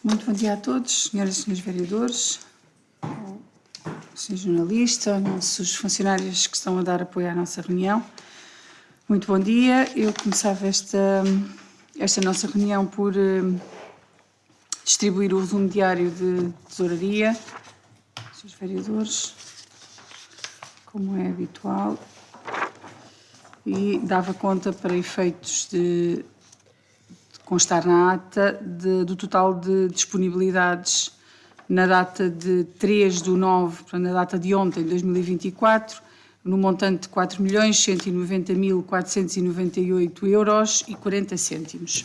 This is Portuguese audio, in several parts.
Muito bom dia a todos, senhoras e senhores vereadores, senhor jornalista, nossos funcionários que estão a dar apoio à nossa reunião. Muito bom dia. Eu começava esta nossa reunião por distribuir o resumo diário de tesouraria, senhores vereadores, como é habitual, e dava conta para efeitos de constar na ata do total de disponibilidades na data de 3/9, portanto, na data de ontem, 2024, no montante de 4.190.498,40 €.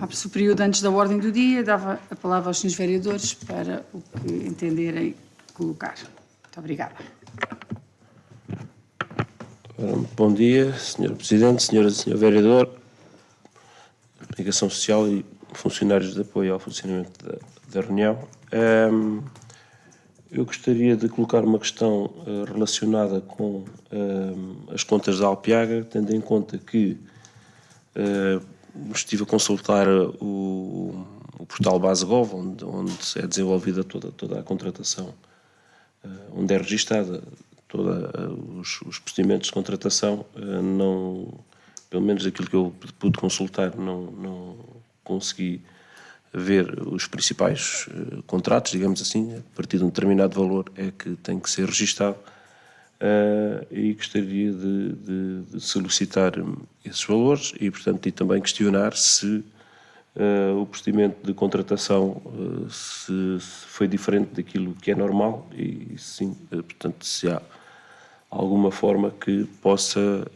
Abre-se o período antes da ordem do dia, dava a palavra aos senhores vereadores para o que entenderem colocar. Muito obrigada. Bom dia, Sr. Presidente, Senhora e Sr. Vereador, Ligação Social e funcionários de apoio ao funcionamento da reunião. Eu gostaria de colocar uma questão relacionada com as contas da Alpiaga, tendo em conta que estive a consultar o portal BaseGov, onde é desenvolvida toda a contratação, onde é registada todos os procedimentos de contratação. Não, pelo menos aquilo que eu pude consultar, não consegui ver os principais contratos, digamos assim. A partir de um determinado valor é que tem que ser registado, e gostaria de solicitar esses valores e, portanto, e também questionar se o procedimento de contratação se foi diferente daquilo que é normal e, sim, portanto, se há alguma forma que possa,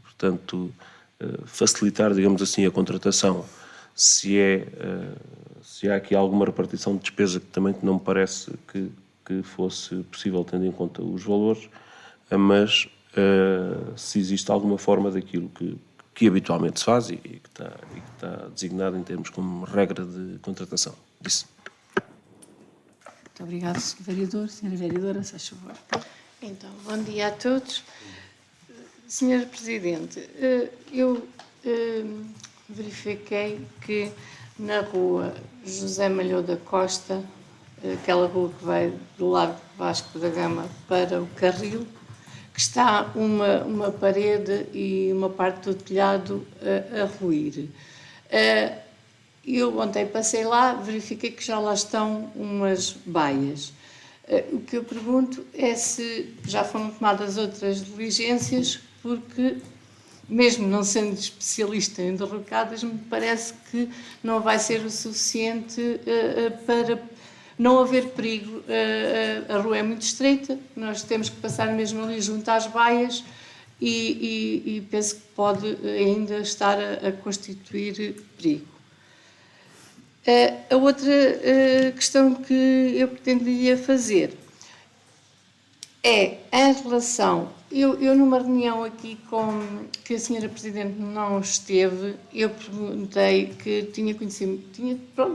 portanto, facilitar, digamos assim, a contratação. Se há aqui alguma repartição de despesa que também não me parece que fosse possível, tendo em conta os valores, mas se existe alguma forma daquilo que habitualmente se faz e que está designado em termos como regra de contratação. Isso. Muito obrigado, Sr. Vereador. Senhora Vereadora, se faz favor. Então, bom dia a todos. Senhor Presidente, eu verifiquei que na rua José Malhou da Costa, aquela rua que vai do Largo Vasco da Gama para o Carril, que está uma parede e uma parte do telhado a ruir. Eu ontem passei lá, verifiquei que já lá estão umas baias. O que eu pergunto é se já foram tomadas outras diligências, porque, mesmo não sendo especialista em derrocadas, me parece que não vai ser o suficiente para não haver perigo. A rua é muito estreita, nós temos que passar mesmo ali junto às baias e penso que pode ainda estar a constituir perigo. A outra questão que eu pretendia fazer é em relação... Eu numa reunião aqui que a senhora Presidente não esteve, eu perguntei que tinha conhecido,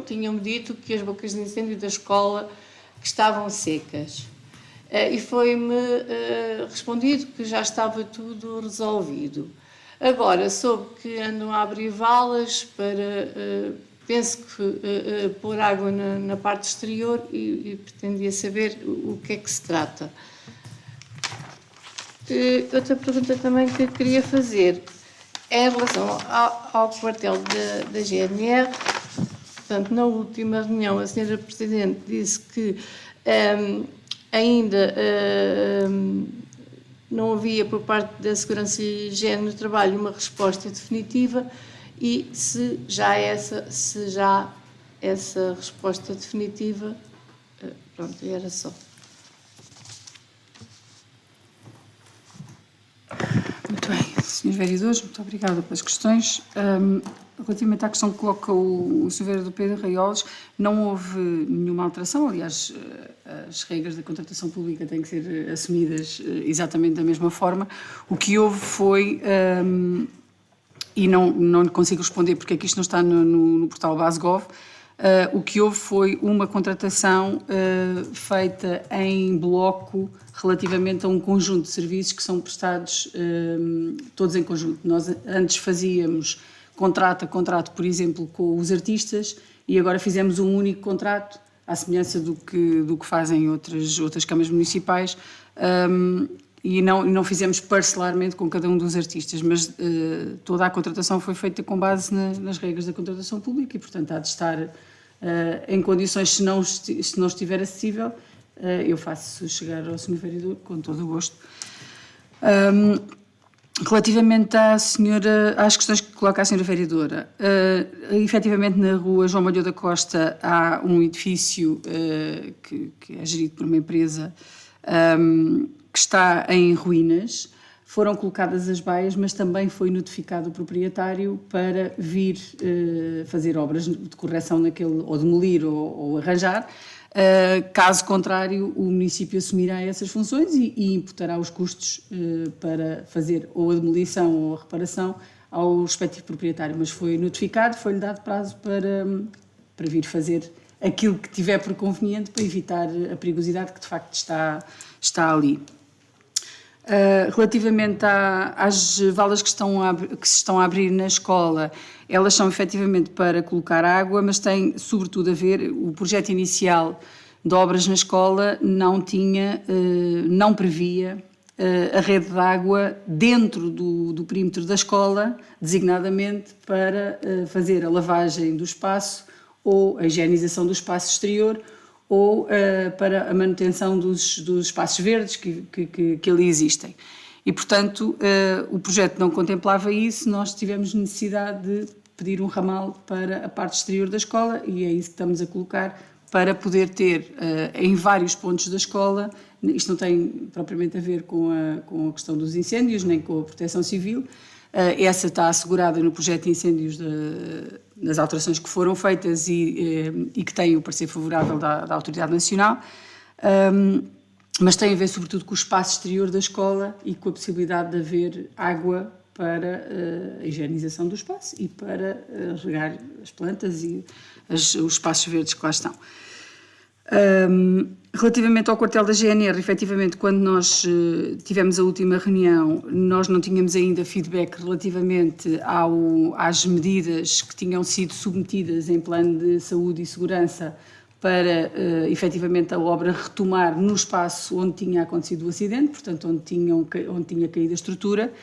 tinham-me dito que as bocas de incêndio da escola que estavam secas. E foi-me respondido que já estava tudo resolvido. Agora, soube que andam a abrir valas para... penso que pôr água na parte exterior e pretendia saber o que é que se trata. Outra pergunta também que eu queria fazer é em relação ao quartel da GNR. Portanto, na última reunião, a senhora Presidente disse que ainda não havia por parte da Segurança e Higiene no Trabalho uma resposta definitiva. E se já essa resposta definitiva, pronto, era só. Muito bem, senhores vereadores, muito obrigada pelas questões. Relativamente à questão que coloca o Sr. Vereador Pedro Raiolos, não houve nenhuma alteração. Aliás, as regras da contratação pública têm que ser assumidas exatamente da mesma forma. O que houve foi... e não lhe consigo responder porque é que isto não está no portal BaseGov. O que houve foi uma contratação feita em bloco relativamente a um conjunto de serviços que são prestados todos em conjunto. Nós antes fazíamos contrato, por exemplo, com os artistas, e agora fizemos um único contrato, à semelhança do que fazem outras câmaras municipais, e não fizemos parcelarmente com cada um dos artistas, mas toda a contratação foi feita com base nas regras da contratação pública e, portanto, há de estar em condições, se não estiver acessível, eu faço chegar ao Sr. Vereador com todo o gosto. Relativamente às questões que coloca a Sra. Vereadora, efetivamente na rua João Malhoa da Costa há um edifício que é gerido por uma empresa que está em ruínas. Foram colocadas as baias, mas também foi notificado o proprietário para vir fazer obras de correção naquele, ou demolir ou arranjar. Caso contrário, o município assumirá essas funções e imputará os custos para fazer ou a demolição ou a reparação ao respectivo proprietário. Mas foi notificado, foi-lhe dado prazo para vir fazer aquilo que tiver por conveniente para evitar a perigosidade que de facto está ali. Relativamente às valas que se estão a abrir na escola, elas são efetivamente para colocar água, mas tem sobretudo a ver, o projeto inicial de obras na escola não previa a rede de água dentro do perímetro da escola, designadamente para fazer a lavagem do espaço ou a higienização do espaço exterior, ou para a manutenção dos espaços verdes que ali existem. E, portanto, o projeto não contemplava isso, nós tivemos necessidade de pedir um ramal para a parte exterior da escola e é isso que estamos a colocar para poder ter em vários pontos da escola, isto não tem propriamente a ver com a questão dos incêndios, nem com a proteção civil, essa está assegurada no projeto de incêndios nas alterações que foram feitas e que têm o parecer favorável da Autoridade Nacional, mas tem a ver sobretudo com o espaço exterior da escola e com a possibilidade de haver água para a higienização do espaço e para regar as plantas e os espaços verdes que lá estão. Relativamente ao quartel da GNR, efetivamente, quando nós tivemos a última reunião, nós não tínhamos ainda feedback relativamente às medidas que tinham sido submetidas em plano de saúde e segurança para, efetivamente, a obra retomar no espaço onde tinha acontecido o acidente, portanto, onde tinha caído a estrutura.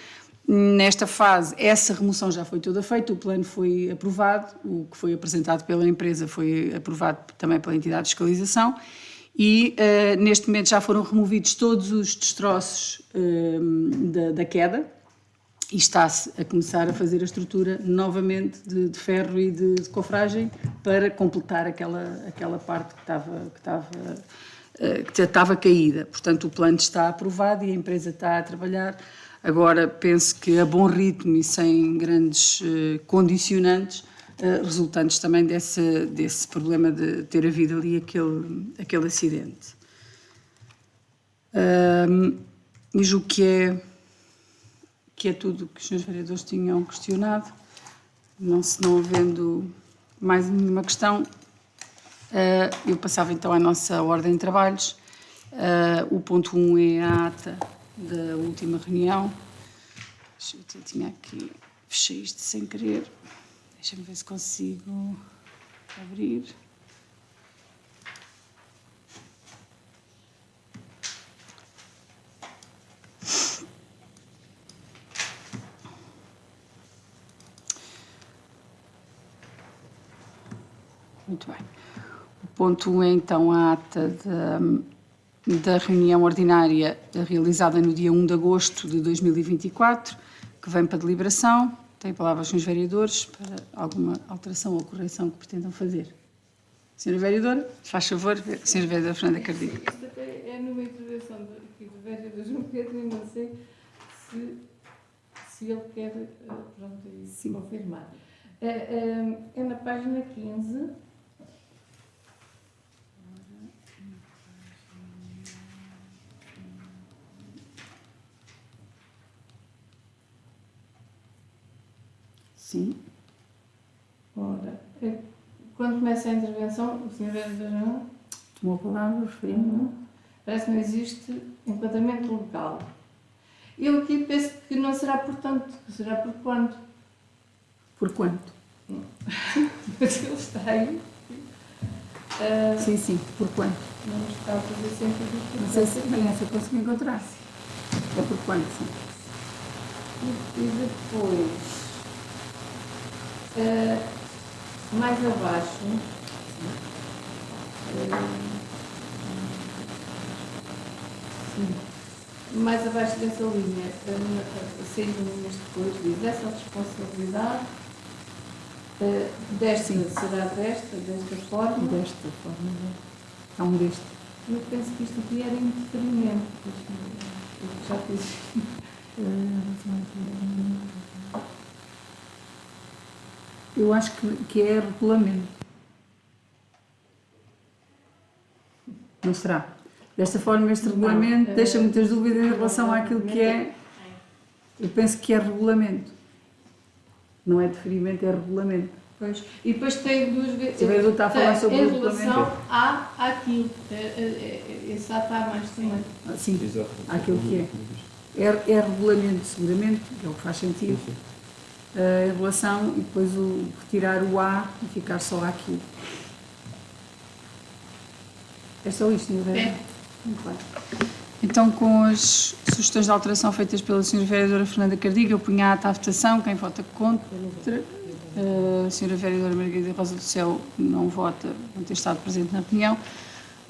Nesta fase, essa remoção já foi toda feita, o plano foi aprovado, o que foi apresentado pela empresa foi aprovado também pela entidade de fiscalização e neste momento já foram removidos todos os destroços da queda e está-se a começar a fazer a estrutura novamente de ferro e de cofragem para completar aquela parte que estava caída. Portanto, o plano está aprovado e a empresa está a trabalhar. Agora, penso que a bom ritmo e sem grandes condicionantes, resultantes também desse problema de ter havido ali aquele acidente. E julgo que é tudo que os senhores vereadores tinham questionado. Não havendo mais nenhuma questão, eu passava então à nossa ordem de trabalhos. O ponto 1 é a ata da última reunião. Eu tinha aqui, fechei isto sem querer. Deixa-me ver se consigo abrir. Muito bem. O ponto 1 é então a ata da reunião ordinária realizada no dia 1 de agosto de 2024, que vem para deliberação. Tem a palavra os senhores vereadores para alguma alteração ou correção que pretendam fazer. Senhora vereadora, faz favor, senhora vereadora Fernanda Cardigo. Isto até é numa intervenção do vereador João Pedro, e não sei se ele quer confirmar. É na página 15. Sim. Ora, quando começa a intervenção, o Sr. Vereador João Tomou a palavra, referindo. parece que não existe enquadramento local. Eu aqui penso que não será por tanto, que será por quanto. Por quanto? Mas ele está aí. Sim, sim, por quanto? Não está a fazer sentido. Não sei se eu consigo encontrar. É por quanto, sim. E depois, mais abaixo, mais abaixo dessa linha, 6 linhas depois, diz essa responsabilidade desta será desta forma. Desta forma, há um deste. Eu penso que isto aqui era interferimento. Eu já fiz. Eu acho que é regulamento. Não será? Desta forma, este regulamento deixa muitas dúvidas em relação àquilo que é. Eu penso que é regulamento. Não é deferimento, é regulamento. Pois. E depois tem duas vezes. O vereador está a falar sobre o em relação regulamento. àquilo. Esse A está mais também. Sim, àquilo que é. É regulamento, seguramente, que é o que faz sentido. Em relação, e depois retirar o A e ficar só aquilo. É só isto, não é? Muito bem. Então, com as sugestões de alteração feitas pela Sra. Vereadora Fernanda Cardiga, eu punho a ata à votação. Quem vota contra? A Sra. Vereadora Margarida Rosa do Céu não vota, não ter estado presente na reunião.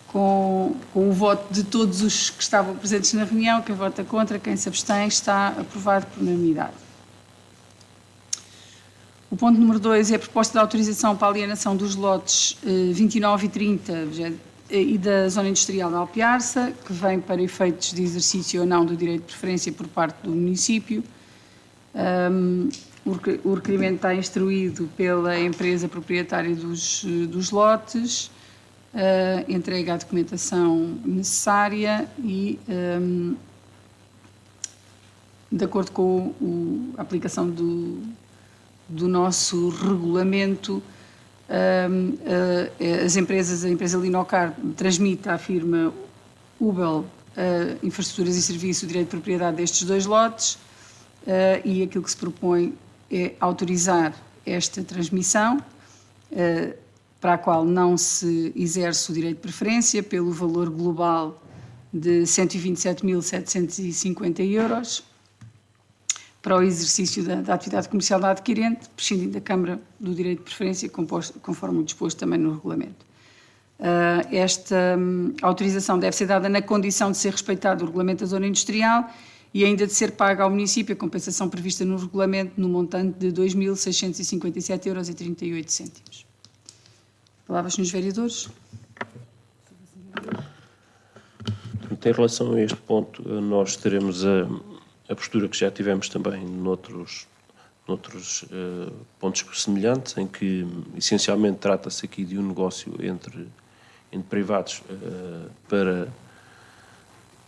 Com o voto de todos os que estavam presentes na reunião, quem vota contra, quem se abstém, está aprovado por unanimidade. O ponto número 2 é a proposta de autorização para a alienação dos lotes 29 e 30 e da zona industrial de Alpiarça, que vem para efeitos de exercício ou não do direito de preferência por parte do município. O requerimento está instruído pela empresa proprietária dos lotes, entrega a documentação necessária e, de acordo com a aplicação do nosso regulamento, a empresa Linocar transmite à firma Ubel infraestruturas e serviços o direito de propriedade destes 2 lotes e aquilo que se propõe é autorizar esta transmissão, para a qual não se exerce o direito de preferência pelo valor global de 127.750 euros para o exercício da atividade comercial da adquirente, prescindindo da Câmara do direito de preferência, conforme o disposto também no regulamento. Esta autorização deve ser dada na condição de ser respeitado o regulamento da zona industrial e ainda de ser paga ao município a compensação prevista no regulamento no montante de 2.657,38 euros. Palavras, senhores vereadores. Em relação a este ponto, nós teremos a postura que já tivemos também noutros pontos semelhantes, em que essencialmente trata-se aqui de um negócio entre privados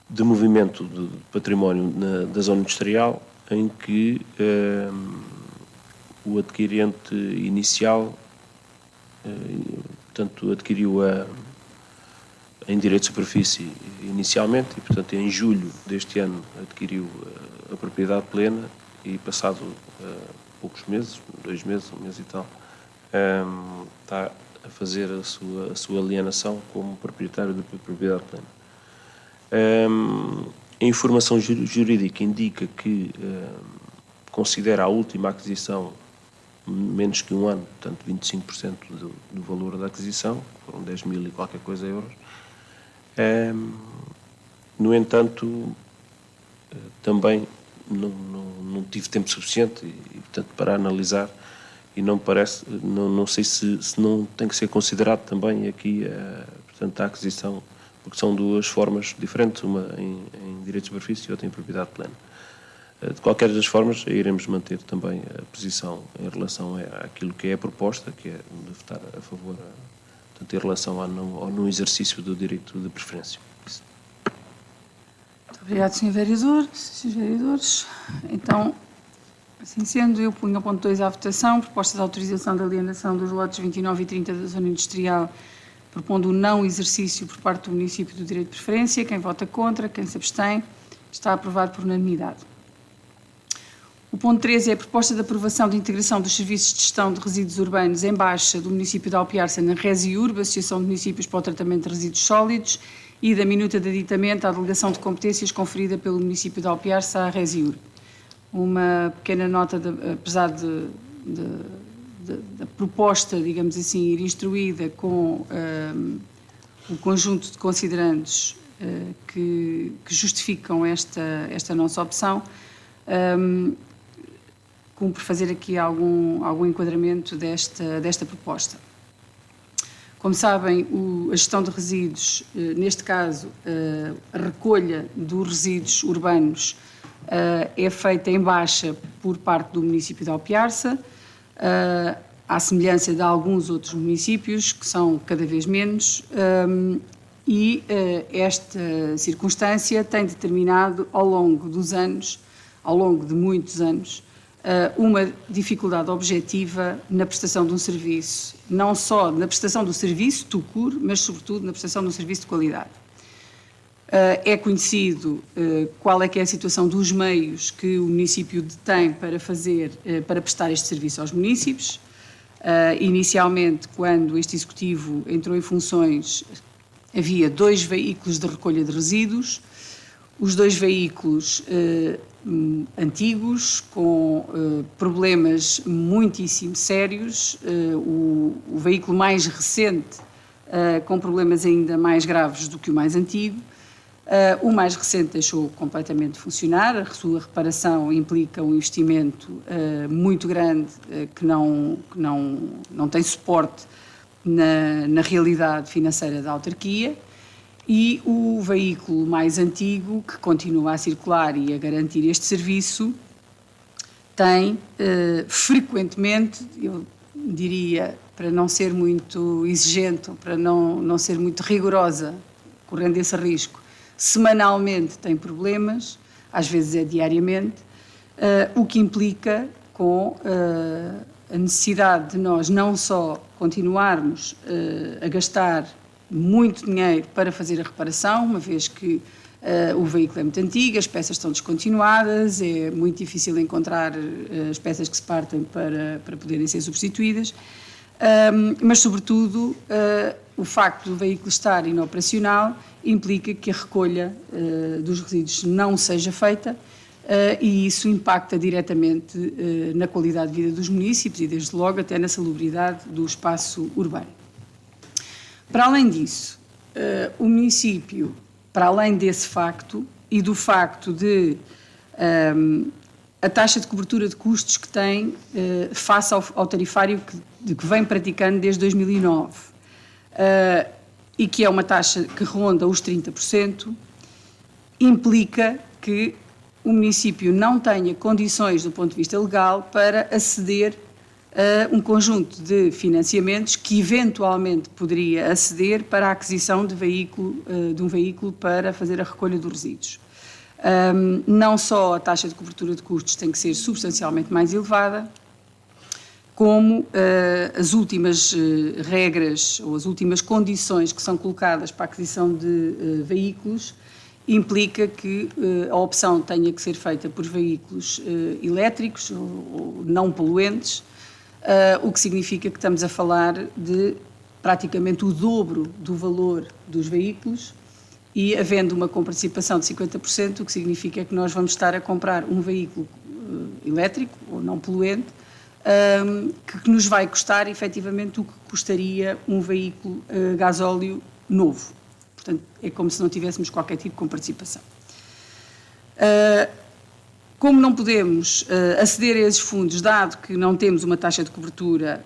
de movimento de património da zona industrial, em que o adquirente inicial, portanto, adquiriu em direito de superfície inicialmente e, portanto, em julho deste ano adquiriu a propriedade plena e, passado poucos meses, 2 meses, 1 mês e tal, está a fazer a sua alienação como proprietário da propriedade plena. A informação jurídica indica que considera a última aquisição menos que 1 ano, portanto 25% do valor da aquisição, foram 10.000 e qualquer coisa euros. No entanto, também não tive tempo suficiente e, portanto, para analisar, e não parece, não sei se não tem que ser considerado também aqui, portanto, a aquisição, porque são 2 formas diferentes, uma em direito de superfície e outra em propriedade plena. De qualquer das formas, iremos manter também a posição em relação àquilo que é a proposta, que é de votar a favor, portanto, em relação ao não exercício do direito de preferência. Isso. Muito obrigado, Sr. Vereador, Srs. Vereadores. Então, assim sendo, eu ponho o ponto 2 à votação, proposta de autorização de alienação dos lotes 29 e 30 da zona industrial, propondo o não exercício por parte do município do direito de preferência. Quem vota contra, quem se abstém, está aprovado por unanimidade. O O ponto 13 é a proposta de aprovação de integração dos serviços de gestão de resíduos urbanos em baixa do município de Alpiarça na RESIURB, Associação de Municípios para o Tratamento de Resíduos Sólidos, e da minuta de aditamento à delegação de competências conferida pelo município de Alpiarça à RESIURB. Uma pequena nota, apesar da proposta, digamos assim, ir instruída com o conjunto de considerandos que justificam esta nossa opção, cumpre fazer aqui algum enquadramento desta proposta. Como sabem, a gestão de resíduos, neste caso, a recolha dos resíduos urbanos é feita em baixa por parte do município de Alpiarça, à semelhança de alguns outros municípios, que são cada vez menos, e esta circunstância tem determinado ao longo dos anos, ao longo de muitos anos, uma dificuldade objetiva na prestação de um serviço, não só na prestação do serviço, tout court, mas sobretudo na prestação de um serviço de qualidade. É conhecido qual é que é a situação dos meios que o município detém para prestar este serviço aos municípios. Inicialmente, quando este executivo entrou em funções, havia 2 veículos de recolha de resíduos, os 2 veículos antigos, com problemas muitíssimo sérios, o veículo mais recente com problemas ainda mais graves do que o mais antigo. O mais recente deixou completamente de funcionar, a sua reparação implica um investimento muito grande que não tem suporte na realidade financeira da autarquia, e o veículo mais antigo, que continua a circular e a garantir este serviço, tem frequentemente, eu diria, para não ser muito exigente, para não ser muito rigorosa, correndo esse risco, semanalmente tem problemas, às vezes é diariamente, o que implica com a necessidade de nós não só continuarmos a gastar muito dinheiro para fazer a reparação, uma vez que o veículo é muito antigo, as peças estão descontinuadas, é muito difícil encontrar as peças que se partem para poderem ser substituídas, mas sobretudo o facto do veículo estar inoperacional implica que a recolha dos resíduos não seja feita, e isso impacta diretamente na qualidade de vida dos municípios e, desde logo, até na salubridade do espaço urbano. Para além disso, o município, para além desse facto e do facto de a taxa de cobertura de custos que tem face ao tarifário que vem praticando desde 2009, e que é uma taxa que ronda os 30%, implica que o município não tenha condições, do ponto de vista legal, para aceder a um conjunto de financiamentos que eventualmente poderia aceder para a aquisição de um veículo para fazer a recolha dos resíduos. Não só a taxa de cobertura de custos tem que ser substancialmente mais elevada, como as últimas regras ou as últimas condições que são colocadas para a aquisição de veículos implica que a opção tenha que ser feita por veículos elétricos ou não poluentes, o que significa que estamos a falar de praticamente o dobro do valor dos veículos, e havendo uma comparticipação de 50%, o que significa que nós vamos estar a comprar um veículo elétrico ou não poluente, que nos vai custar efetivamente o que custaria um veículo gasóleo novo. Portanto, é como se não tivéssemos qualquer tipo de comparticipação. Como não podemos aceder a esses fundos, dado que não temos uma taxa de cobertura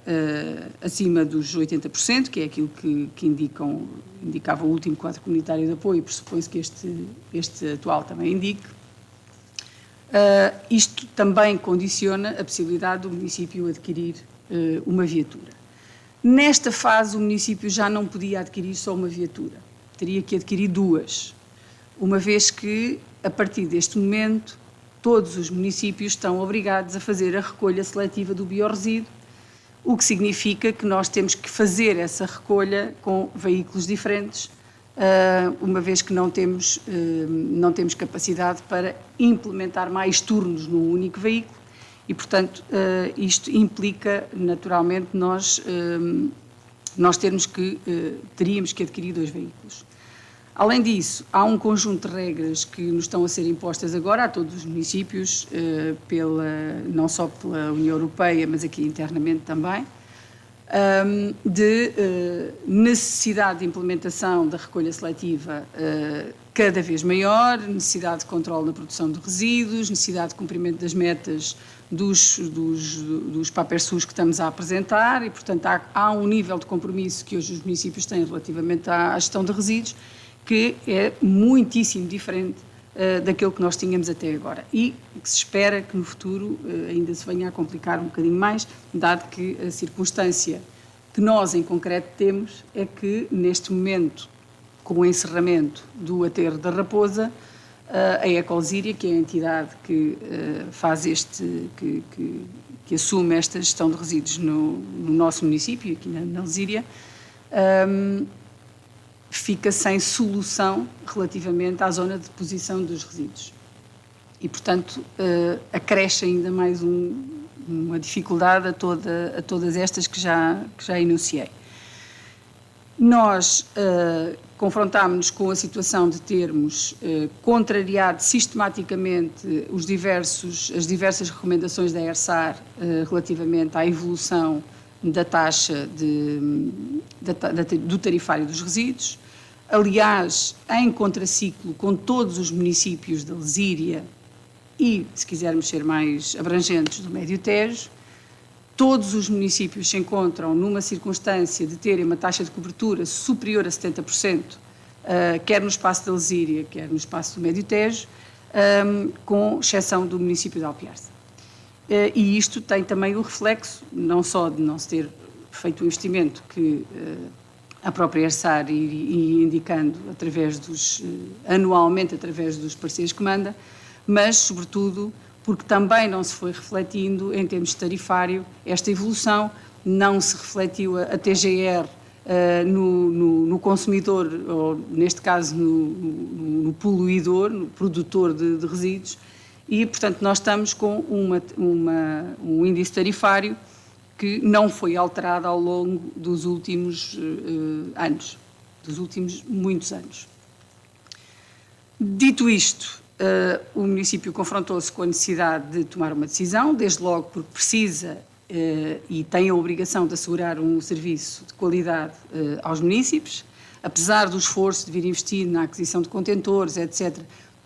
acima dos 80%, que é aquilo que indicava o último quadro comunitário de apoio, e pressupõe-se que este atual também indique, isto também condiciona a possibilidade do município adquirir uma viatura. Nesta fase, o município já não podia adquirir só uma viatura, teria que adquirir 2, uma vez que, a partir deste momento, todos os municípios estão obrigados a fazer a recolha seletiva do biorresíduo, o que significa que nós temos que fazer essa recolha com veículos diferentes, uma vez que não temos capacidade para implementar mais turnos num único veículo, E, portanto, isto implica, naturalmente, nós teríamos que adquirir 2 veículos. Além disso, há um conjunto de regras que nos estão a ser impostas agora a todos os municípios, não só pela União Europeia, mas aqui internamente também, de necessidade de implementação da recolha seletiva cada vez maior, necessidade de controle na produção de resíduos, necessidade de cumprimento das metas dos PAPERSUs que estamos a apresentar e, portanto, há um nível de compromisso que hoje os municípios têm relativamente à gestão de resíduos que é muitíssimo diferente daquilo que nós tínhamos até agora e que se espera que no futuro ainda se venha a complicar um bocadinho mais, dado que a circunstância que nós em concreto temos é que neste momento, com o encerramento do aterro da Raposa, a Ecolsíria, que é a entidade que faz que assume esta gestão de resíduos no nosso município, aqui na Alzíria, fica sem solução relativamente à zona de deposição dos resíduos. E, portanto, acresce ainda mais uma dificuldade a todas estas que já enunciei. Nós confrontámos-nos com a situação de termos contrariado sistematicamente as diversas recomendações da ERSAR relativamente à evolução da taxa do tarifário dos resíduos. Aliás, em contraciclo com todos os municípios da Alzíria e, se quisermos ser mais abrangentes, do Médio Tejo, todos os municípios se encontram numa circunstância de terem uma taxa de cobertura superior a 70%, quer no espaço da Alzíria, quer no espaço do Médio Tejo, com exceção do município de Alpiarce. E isto tem também o reflexo, não só de não se ter feito o investimento que a própria ERSAR ia indicando anualmente através dos parceiros que manda, mas, sobretudo, porque também não se foi refletindo, em termos de tarifário, esta evolução, não se refletiu a TGR no consumidor, ou neste caso no poluidor, no produtor de resíduos, e, portanto, nós estamos com um índice tarifário que não foi alterado ao longo dos últimos anos, dos últimos muitos anos. Dito isto, o município confrontou-se com a necessidade de tomar uma decisão, desde logo porque precisa e tem a obrigação de assegurar um serviço de qualidade aos municípios, apesar do esforço de vir investir na aquisição de contentores, etc.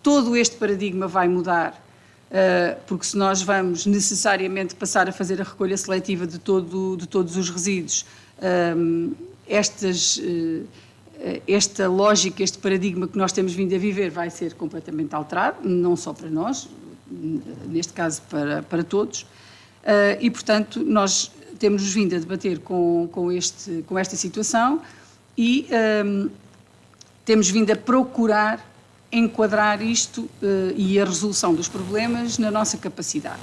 Todo este paradigma vai mudar, porque se nós vamos necessariamente passar a fazer a recolha seletiva de todos os resíduos, esta lógica, este paradigma que nós temos vindo a viver vai ser completamente alterado, não só para nós, neste caso para todos, e, portanto, nós temos vindo a debater com esta situação e temos vindo a procurar enquadrar isto e a resolução dos problemas na nossa capacidade.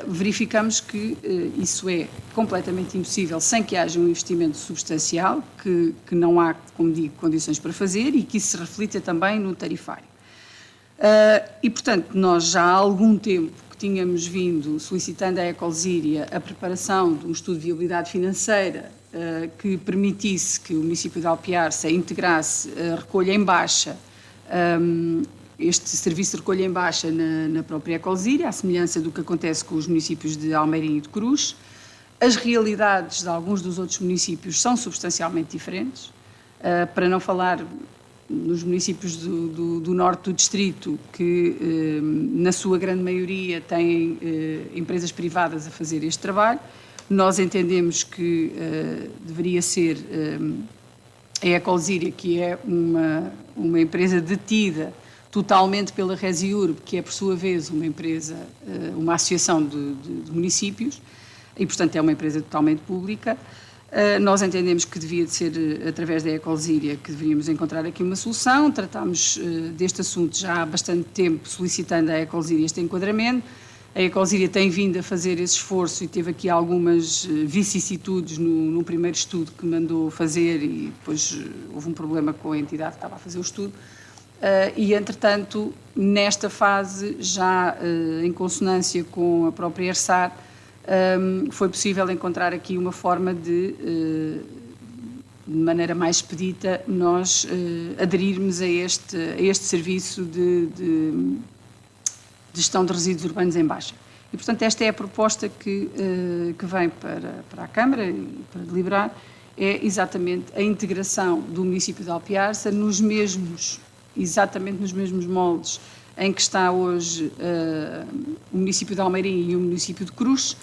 Verificamos que isso é completamente impossível sem que haja um investimento substancial, que não há, como digo, condições para fazer e que isso se reflita também no tarifário. E, portanto, nós já há algum tempo que tínhamos vindo solicitando à Ecolsíria a preparação de um estudo de viabilidade financeira que permitisse que o município de Alpiarce integrasse a recolha em baixa, este serviço de recolha em baixa na própria Ecolsíria, à semelhança do que acontece com os municípios de Almeirim e de Cruz. As realidades de alguns dos outros municípios são substancialmente diferentes, para não falar nos municípios do norte do distrito, que na sua grande maioria têm empresas privadas a fazer este trabalho. Nós entendemos que deveria ser a Ecolsíria, que é uma empresa detida totalmente pela Resiurb, que é, por sua vez, uma empresa, uma associação de municípios, e, portanto, é uma empresa totalmente pública. Nós entendemos que devia de ser através da Ecolsíria que deveríamos encontrar aqui uma solução. Tratámos deste assunto já há bastante tempo, solicitando à Ecolsíria este enquadramento. A Ecolsíria tem vindo a fazer esse esforço e teve aqui algumas vicissitudes no primeiro estudo que mandou fazer e depois houve um problema com a entidade que estava a fazer o estudo. e, entretanto, nesta fase, já em consonância com a própria ERSAR, foi possível encontrar aqui uma forma de maneira mais expedita, nós aderirmos a este serviço de gestão de resíduos urbanos em baixa. E, portanto, esta é a proposta que vem para a Câmara e para deliberar, é exatamente a integração do município de Alpiarça exatamente nos mesmos moldes em que está hoje o município de Almeirim e o município de Cruz,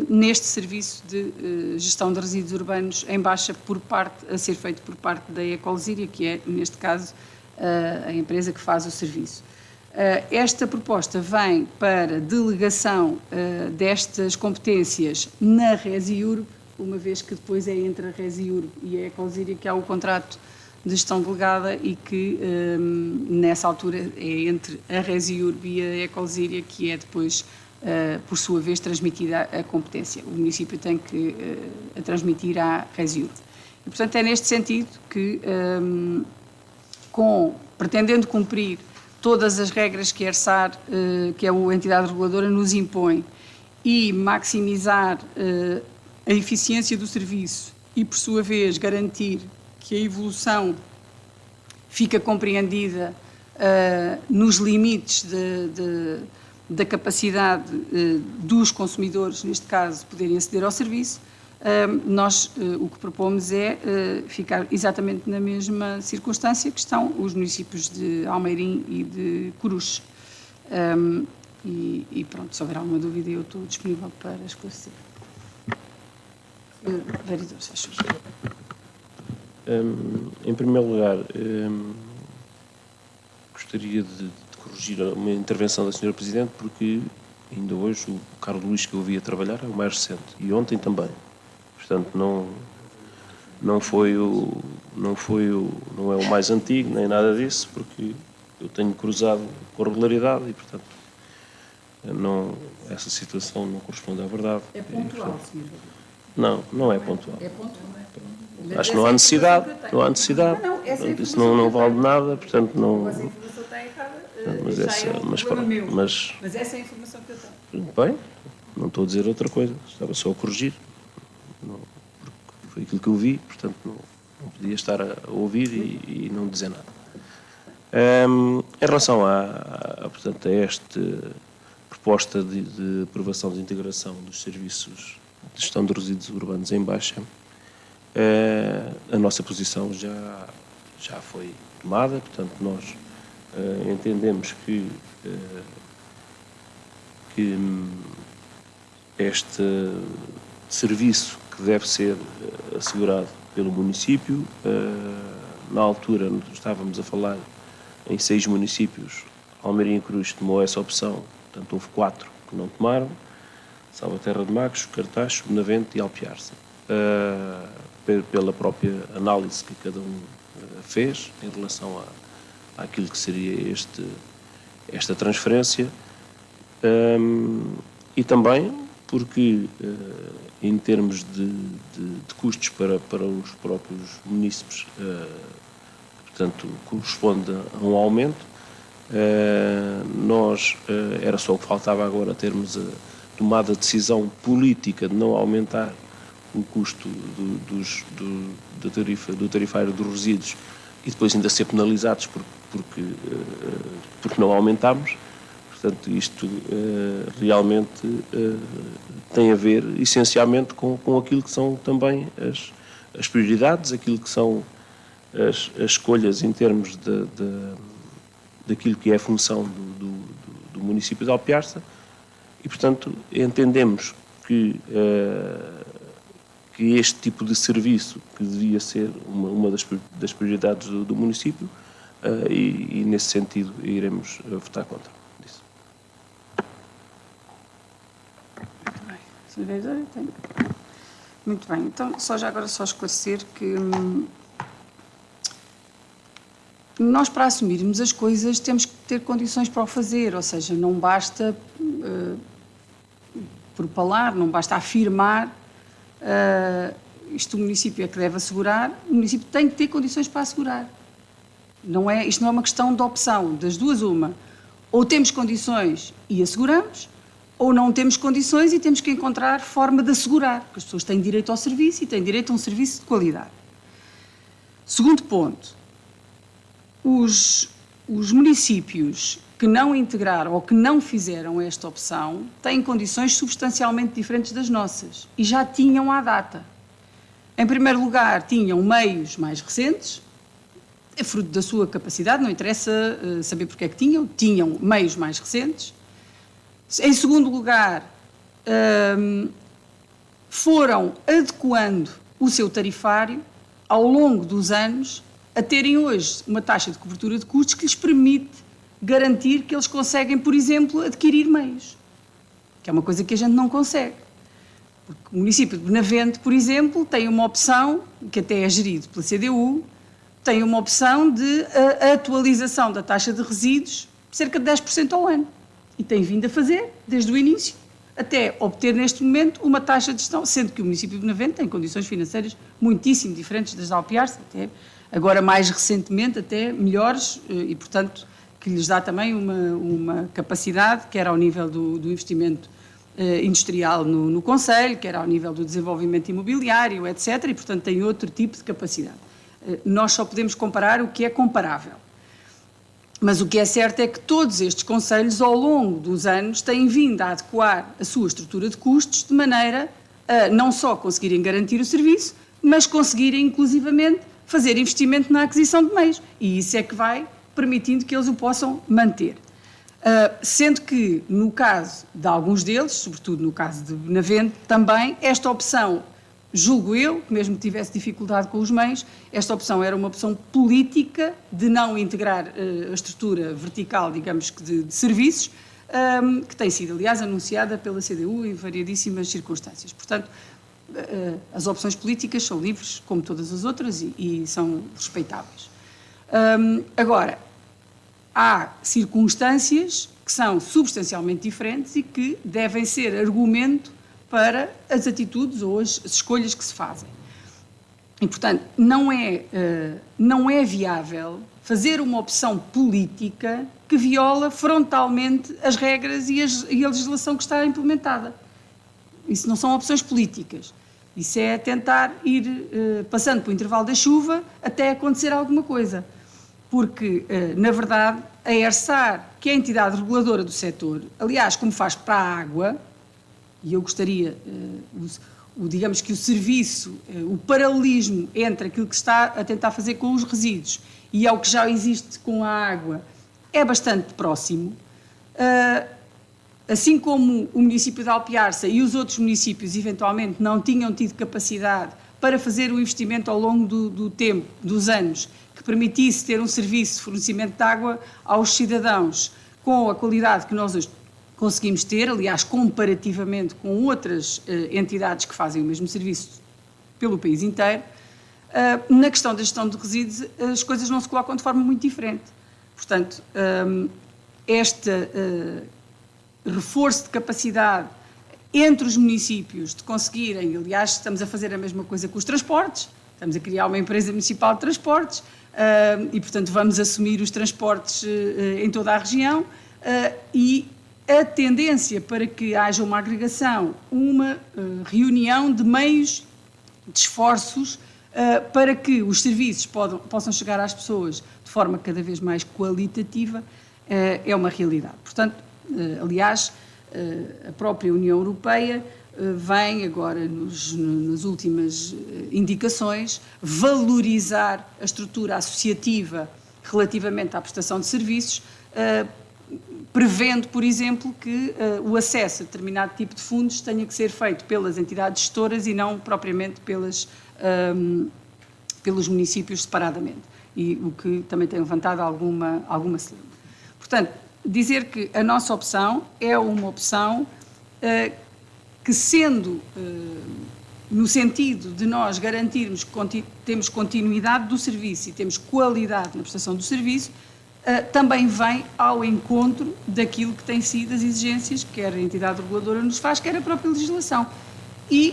neste serviço de gestão de resíduos urbanos em baixa a ser feito por parte da Ecolsíria, que é, neste caso, a empresa que faz o serviço. Esta proposta vem para delegação destas competências na Resiurb, uma vez que depois é entre a Resiurb e a Ecolsíria que há o contrato de gestão delegada e que, nessa altura, é entre a Resiurb e a Ecolsíria que é depois, por sua vez, transmitida a competência. O município tem que a transmitir à Resiurb. E, portanto, é neste sentido que, pretendendo cumprir todas as regras que a ERSAR, que é a entidade reguladora, nos impõe, e maximizar a eficiência do serviço e, por sua vez, garantir que a evolução fica compreendida nos limites da capacidade dos consumidores, neste caso, poderem aceder ao serviço, nós o que propomos é ficar exatamente na mesma circunstância que estão os municípios de Almeirim e de Coruche. E pronto, se houver alguma dúvida, eu estou disponível para esclarecer. Vereador, se achas. Em primeiro lugar, gostaria de corrigir uma intervenção da Sra. Presidente, porque ainda hoje o Carlos Luís que eu vi a trabalhar é o mais recente, e ontem também. Portanto, não é o mais antigo, nem nada disso, porque eu tenho cruzado com regularidade e, portanto, essa situação não corresponde à verdade. É pontual, Sr. Não, não é pontual. É pontual. Acho que não há necessidade. Isso não vale nada, portanto não. Essa informação está errada, Mas já é um problema meu. Mas essa é a informação que eu tenho. bem, não estou a dizer outra coisa, estava só a corrigir. Porque foi aquilo que eu vi, portanto não podia estar a ouvir e não dizer nada. Em relação portanto, a esta proposta de aprovação de integração dos serviços de gestão de resíduos urbanos em baixa, a nossa posição já foi tomada, portanto nós entendemos que este serviço que deve ser assegurado pelo município, na altura estávamos a falar em 6 municípios, Almeirim e Cruz tomou essa opção, portanto houve 4 que não tomaram, Salvaterra de Magos, Cartacho, Benavente e Alpiarça, pela própria análise que cada um fez em relação àquilo que seria esta transferência, e também porque, em termos de custos para os próprios munícipes, portanto, corresponde a um aumento. Era só o que faltava agora termos a tomada de decisão política de não aumentar o custo do tarifário dos resíduos e depois ainda ser penalizados porque não aumentámos. Portanto, isto realmente tem a ver essencialmente com aquilo que são também as prioridades, aquilo que são as escolhas em termos daquilo que é a função do município de Alpiarça e, portanto, entendemos que este tipo de serviço que devia ser uma das prioridades do município e, nesse sentido, iremos votar contra isso. Muito bem. Muito bem. Então, agora só esclarecer que nós, para assumirmos as coisas, temos que ter condições para o fazer, ou seja, não basta propalar, não basta afirmar isto o município é que deve assegurar, o município tem que ter condições para assegurar. Isto não é uma questão de opção, das duas uma. Ou temos condições e asseguramos, ou não temos condições e temos que encontrar forma de assegurar, porque as pessoas têm direito ao serviço e têm direito a um serviço de qualidade. Segundo ponto, os municípios que não integraram ou que não fizeram esta opção têm condições substancialmente diferentes das nossas e já tinham à data. Em primeiro lugar, tinham meios mais recentes, é fruto da sua capacidade, não interessa saber porque é que tinham meios mais recentes. Em segundo lugar, foram adequando o seu tarifário ao longo dos anos a terem hoje uma taxa de cobertura de custos que lhes permite garantir que eles conseguem, por exemplo, adquirir meios, que é uma coisa que a gente não consegue. Porque o município de Benavente, por exemplo, tem uma opção, que até é gerido pela CDU, tem uma opção de atualização da taxa de resíduos de cerca de 10% ao ano. E tem vindo a fazer, desde o início, até obter neste momento uma taxa de gestão, sendo que o município de Benavente tem condições financeiras muitíssimo diferentes das de Alpiarce, até agora mais recentemente até melhores e, portanto, que lhes dá também uma capacidade, quer ao nível do investimento industrial no concelho, quer ao nível do desenvolvimento imobiliário, etc. E, portanto, tem outro tipo de capacidade. Nós só podemos comparar o que é comparável. Mas o que é certo é que todos estes concelhos, ao longo dos anos, têm vindo a adequar a sua estrutura de custos de maneira a não só conseguirem garantir o serviço, mas conseguirem, inclusivamente, fazer investimento na aquisição de meios. E isso é que vai permitindo que eles o possam manter. Sendo que, no caso de alguns deles, sobretudo no caso de Benavente, também esta opção, julgo eu, que mesmo que tivesse dificuldade com os meios, esta opção era uma opção política de não integrar a estrutura vertical, digamos que de serviços, que tem sido, aliás, anunciada pela CDU em variedíssimas circunstâncias. Portanto, as opções políticas são livres, como todas as outras, e são respeitáveis. Agora, há circunstâncias que são substancialmente diferentes e que devem ser argumento para as atitudes ou as escolhas que se fazem. E, portanto, não é viável fazer uma opção política que viola frontalmente as regras e a legislação que está implementada. Isso não são opções políticas. Isso é tentar ir passando para o intervalo da chuva até acontecer alguma coisa. Porque, na verdade, a ERSAR, que é a entidade reguladora do setor, aliás, como faz para a água, e eu gostaria, digamos que o serviço, o paralelismo entre aquilo que está a tentar fazer com os resíduos e ao que já existe com a água, é bastante próximo. Assim como o município de Alpiarça e os outros municípios, eventualmente, não tinham tido capacidade para fazer o investimento ao longo do tempo, dos anos, que permitisse ter um serviço de fornecimento de água aos cidadãos com a qualidade que nós hoje conseguimos ter, aliás, comparativamente com outras entidades que fazem o mesmo serviço pelo país inteiro, na questão da gestão de resíduos as coisas não se colocam de forma muito diferente. Portanto, este reforço de capacidade entre os municípios de conseguirem, aliás, estamos a fazer a mesma coisa com os transportes, estamos a criar uma empresa municipal de transportes e, portanto, vamos assumir os transportes em toda a região e a tendência para que haja uma agregação, uma reunião de meios, de esforços, para que os serviços possam chegar às pessoas de forma cada vez mais qualitativa, é uma realidade. Portanto, aliás, a própria União Europeia vem agora, nas últimas indicações, valorizar a estrutura associativa relativamente à prestação de serviços, prevendo, por exemplo, que o acesso a determinado tipo de fundos tenha que ser feito pelas entidades gestoras e não propriamente pelos municípios separadamente, e o que também tem levantado alguma celeuma. Portanto, dizer que a nossa opção é uma opção que, sendo no sentido de nós garantirmos que temos continuidade do serviço e temos qualidade na prestação do serviço, também vem ao encontro daquilo que têm sido as exigências que quer a entidade reguladora nos faz, quer a própria legislação. E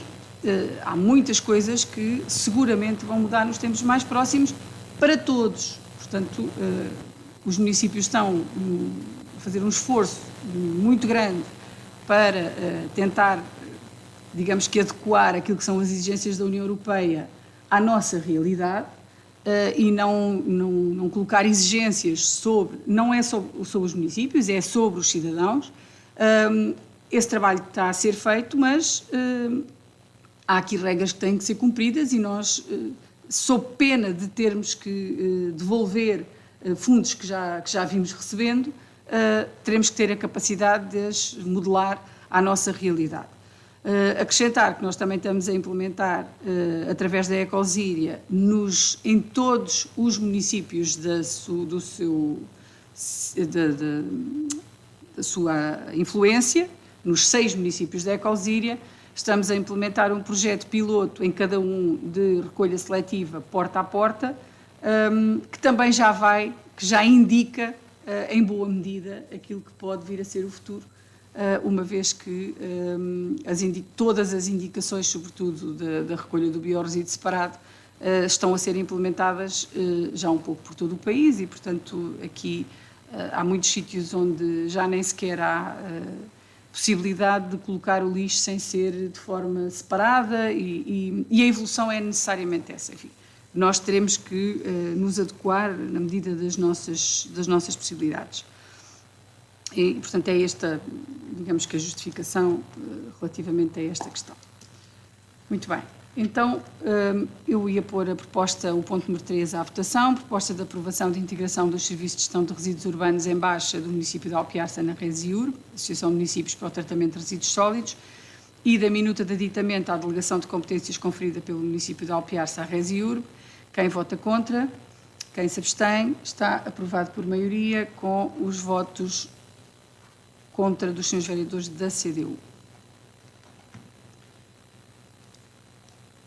há muitas coisas que seguramente vão mudar nos tempos mais próximos para todos. Portanto, os municípios estão a fazer um esforço muito grande para tentar, digamos que, adequar aquilo que são as exigências da União Europeia à nossa realidade e não colocar exigências sobre, não é sobre os municípios, é sobre os cidadãos. Esse trabalho está a ser feito, mas há aqui regras que têm que ser cumpridas e nós, sob pena de termos que devolver fundos que já vimos recebendo, teremos que ter a capacidade de as modelar à nossa realidade. Acrescentar que nós também estamos a implementar, através da Ecosíria, em todos os municípios da sua influência, nos 6 municípios da Ecosíria, estamos a implementar um projeto piloto em cada um de recolha seletiva porta a porta, que também já indica, em boa medida, aquilo que pode vir a ser o futuro, uma vez que todas as indicações, sobretudo da recolha do biorresíduo separado, estão a ser implementadas já um pouco por todo o país e, portanto, aqui há muitos sítios onde já nem sequer há possibilidade de colocar o lixo sem ser de forma separada e a evolução é necessariamente essa. Enfim, nós teremos que nos adequar na medida das nossas possibilidades. E, portanto, é esta, digamos que a justificação relativamente a esta questão. Muito bem. Então, eu ia pôr o ponto número 3 à votação, proposta de aprovação de integração dos serviços de gestão de resíduos urbanos em baixa do município de Alpiarça na Resiur, Associação de Municípios para o Tratamento de Resíduos Sólidos, e da minuta de aditamento à delegação de competências conferida pelo município de Alpiarça à Resiur. Quem vota contra? Quem se abstém? Está aprovado por maioria com os votos contra dos senhores vereadores da CDU.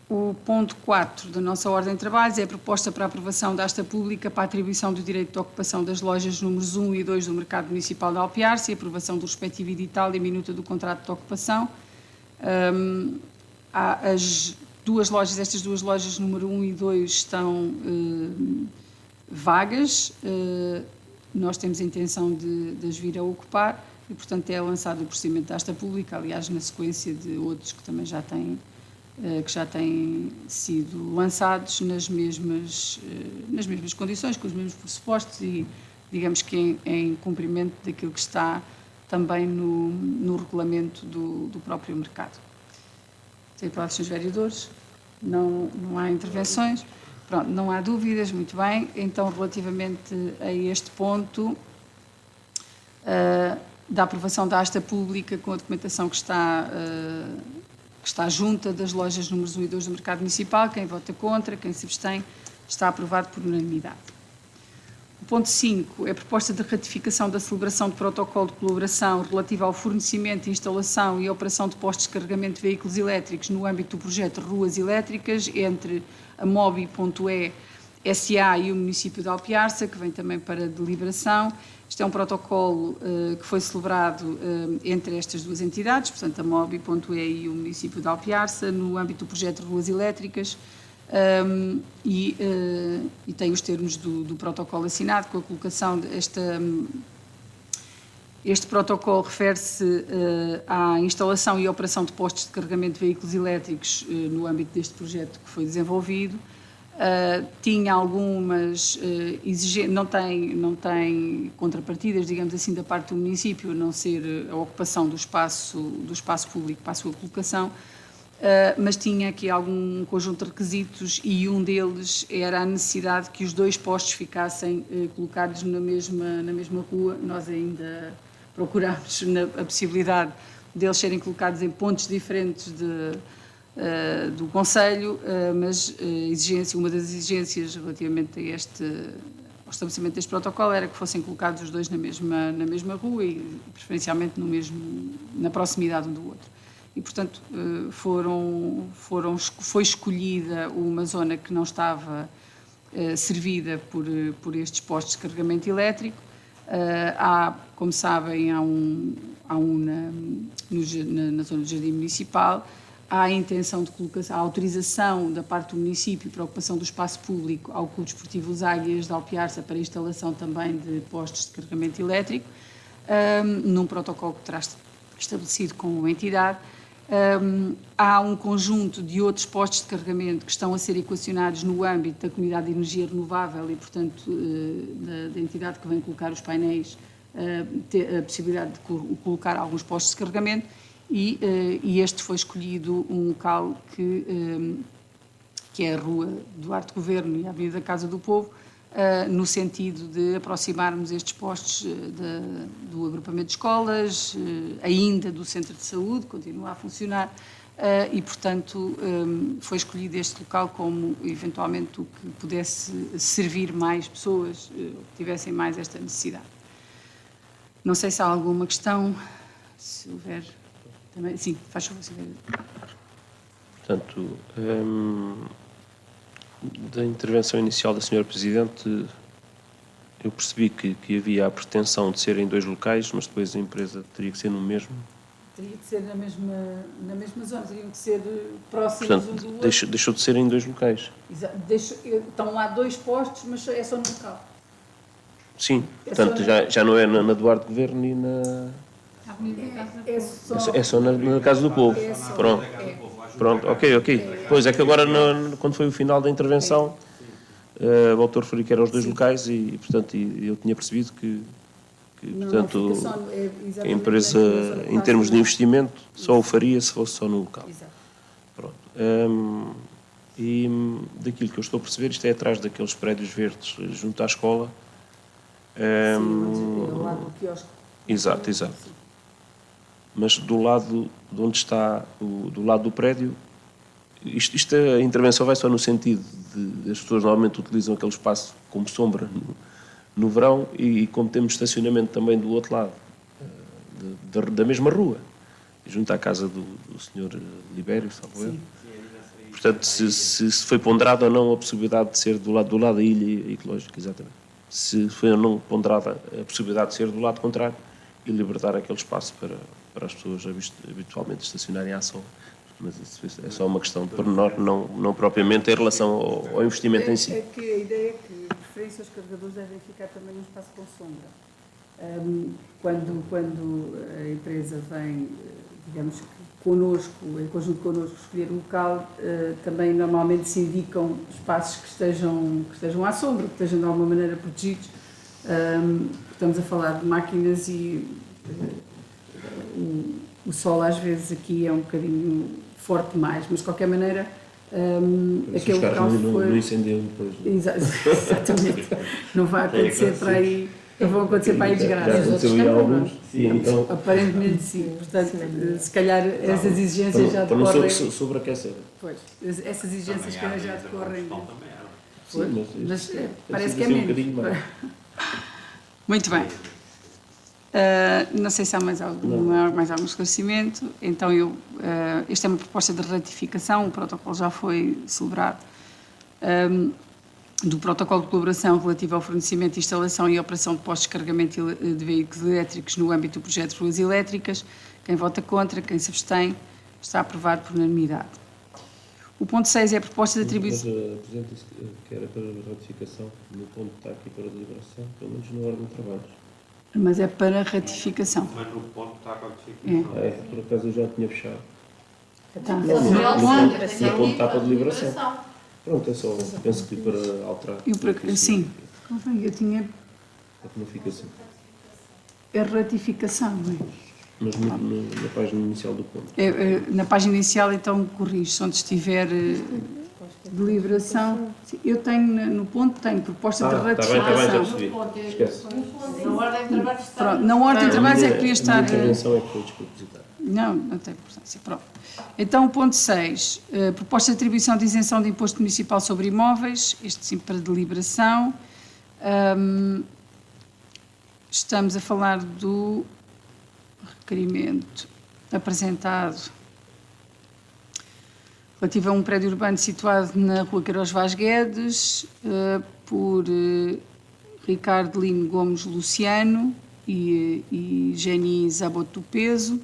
O ponto 4 da nossa ordem de trabalhos é a proposta para a aprovação da asta pública para a atribuição do direito de ocupação das lojas números 1 e 2 do Mercado Municipal de Alpiarça e a aprovação do respectivo edital e minuta do contrato de ocupação. Estas duas lojas número 1 e 2 estão vagas, nós temos a intenção de as vir a ocupar e, portanto, é lançado o procedimento da asta pública, aliás, na sequência de outros que também já têm sido lançados nas mesmas condições, com os mesmos pressupostos e, digamos que em cumprimento daquilo que está também no regulamento do próprio mercado. Tem palavras, senhores vereadores? Não há intervenções? Pronto, não há dúvidas, muito bem. Então, relativamente a este ponto da aprovação da asta pública com a documentação que está junta das lojas números 1 e 2 do Mercado Municipal, quem vota contra, quem se abstém, está aprovado por unanimidade. O ponto 5 é a proposta de ratificação da celebração de protocolo de colaboração relativa ao fornecimento, instalação e operação de postos de carregamento de veículos elétricos no âmbito do projeto Ruas Elétricas entre a Mobi.e SA e o município de Alpiarça, que vem também para deliberação. Este é um protocolo que foi celebrado entre estas duas entidades, portanto a Mobi.e e o município de Alpiarça, no âmbito do projeto Ruas Elétricas, e tem os termos do protocolo assinado com a colocação este protocolo refere-se à instalação e operação de postos de carregamento de veículos elétricos no âmbito deste projeto que foi desenvolvido. Tinha algumas exigências, não tem contrapartidas, digamos assim, da parte do município, a não ser a ocupação do espaço público para a sua colocação, mas tinha aqui algum conjunto de requisitos e um deles era a necessidade que os 2 postos ficassem colocados na mesma rua. Nós ainda procurámos a possibilidade deles serem colocados em pontos diferentes do Conselho, mas uma das exigências relativamente ao estabelecimento deste protocolo era que fossem colocados os 2 na mesma rua e preferencialmente na proximidade um do outro. E, portanto, foi escolhida uma zona que não estava servida por estes postos de carregamento elétrico. Como sabem, há um na zona do Jardim Municipal. há a intenção de colocação, a autorização da parte do município para a ocupação do espaço público ao Clube Desportivo Os Águias de Alpiarça para a instalação também de postos de carregamento elétrico, num protocolo que terá estabelecido com a entidade. Há um conjunto de outros postos de carregamento que estão a ser equacionados no âmbito da Comunidade de Energia Renovável e, portanto, da entidade que vem colocar os painéis, ter a possibilidade de colocar alguns postos de carregamento e este foi escolhido um local que é a Rua Duarte Governo e a Avenida da Casa do Povo, no sentido de aproximarmos estes postos do agrupamento de escolas, ainda do centro de saúde, continua a funcionar, e, portanto, foi escolhido este local como, eventualmente, o que pudesse servir mais pessoas, que tivessem mais esta necessidade. Não sei se há alguma questão, se houver... Também, sim, faz favor, se houver... Portanto, da intervenção inicial da Sra. Presidente, eu percebi que havia a pretensão de ser em 2 locais, mas depois a empresa teria que ser no mesmo. Teria que ser na mesma zona, teriam que ser próximos Portanto, um do outro. deixou de ser em 2 locais. Estão lá 2 postos, mas é só no local. Sim, portanto, já não é na Duarte Governo e na... É só na Casa do Povo. Pronto, ok. Pois é que agora, quando foi o final da intervenção, voltou a referir que eram os 2 locais e portanto, eu tinha percebido que portanto, a empresa, em termos de investimento, só o faria se fosse só no local. Exato. Pronto. E daquilo que eu estou a perceber, isto é atrás daqueles prédios verdes junto à escola. Sim, ao lado do quiosque. Exato. Mas do lado de onde está, do lado do prédio, a intervenção vai só no sentido de as pessoas normalmente utilizam aquele espaço como sombra no verão e como temos estacionamento também do outro lado, da mesma rua, junto à casa do Sr. Libério, salvo erro. Portanto, se foi ponderada ou não a possibilidade de ser do lado da ilha ecológica, exatamente. Se foi ou não ponderada a possibilidade de ser do lado contrário e libertar aquele espaço para as pessoas habitualmente estacionarem à sombra. Mas isso é só uma questão de pormenor, não propriamente em relação ao investimento em si. É que a ideia é que, de preferência, os carregadores devem ficar também num espaço com sombra. Quando a empresa vem, digamos que connosco, em conjunto connosco, escolher um local, também normalmente se indicam espaços que estejam à sombra, que estejam de alguma maneira protegidos. Estamos a falar de máquinas e o sol às vezes aqui é um bocadinho forte demais, mas de qualquer maneira aquele local foi... Não incendiam depois. Exatamente. Não vai acontecer para aí... Não vão acontecer para aí desgraças. Já aconteceu em alguns. Então, aparentemente sim. Portanto, se calhar essas exigências já decorrem... Para não sobreaquecer. Pois, essas exigências que já decorrem... Sim, mas parece que é menos. Muito bem. Não sei se há mais algum esclarecimento. Então, esta é uma proposta de ratificação, o protocolo já foi celebrado, do protocolo de colaboração relativo ao fornecimento, instalação e operação de postos de carregamento de veículos elétricos no âmbito do projeto de ruas elétricas. Quem vota contra, quem se abstém, está aprovado por unanimidade. O ponto 6 é a proposta de atribuição... Mas a Presidente disse que era para ratificação, no ponto que está aqui para deliberação, pelo menos na ordem de trabalhos. Mas é para ratificação. Mas no ponto está a ratificação. Por acaso eu já tinha fechado. Está. No ponto está para deliberação. Pronto, é só, penso que para alterar. Sim, eu tinha... É que não fica assim. É ratificação, não é? Mas na página inicial do ponto. Na página inicial, então, corrige, onde estiver deliberação. Eu tenho, no ponto, tenho proposta de ratificação. Está bem, já percebi. Esquece. Na ordem de trabalho está. Pronto, na ordem de trabalhos é que queria estar... A intervenção é que foi despropositada. Não tem importância. Pronto. Então, o ponto 6, proposta de atribuição de isenção de imposto municipal sobre imóveis, este sim para deliberação. Estamos a falar do requerimento apresentado relativo a um prédio urbano situado na Rua Queiroz Vaz Guedes, por Ricardo Lino Gomes Luciano e Geni Zaboto do Peso.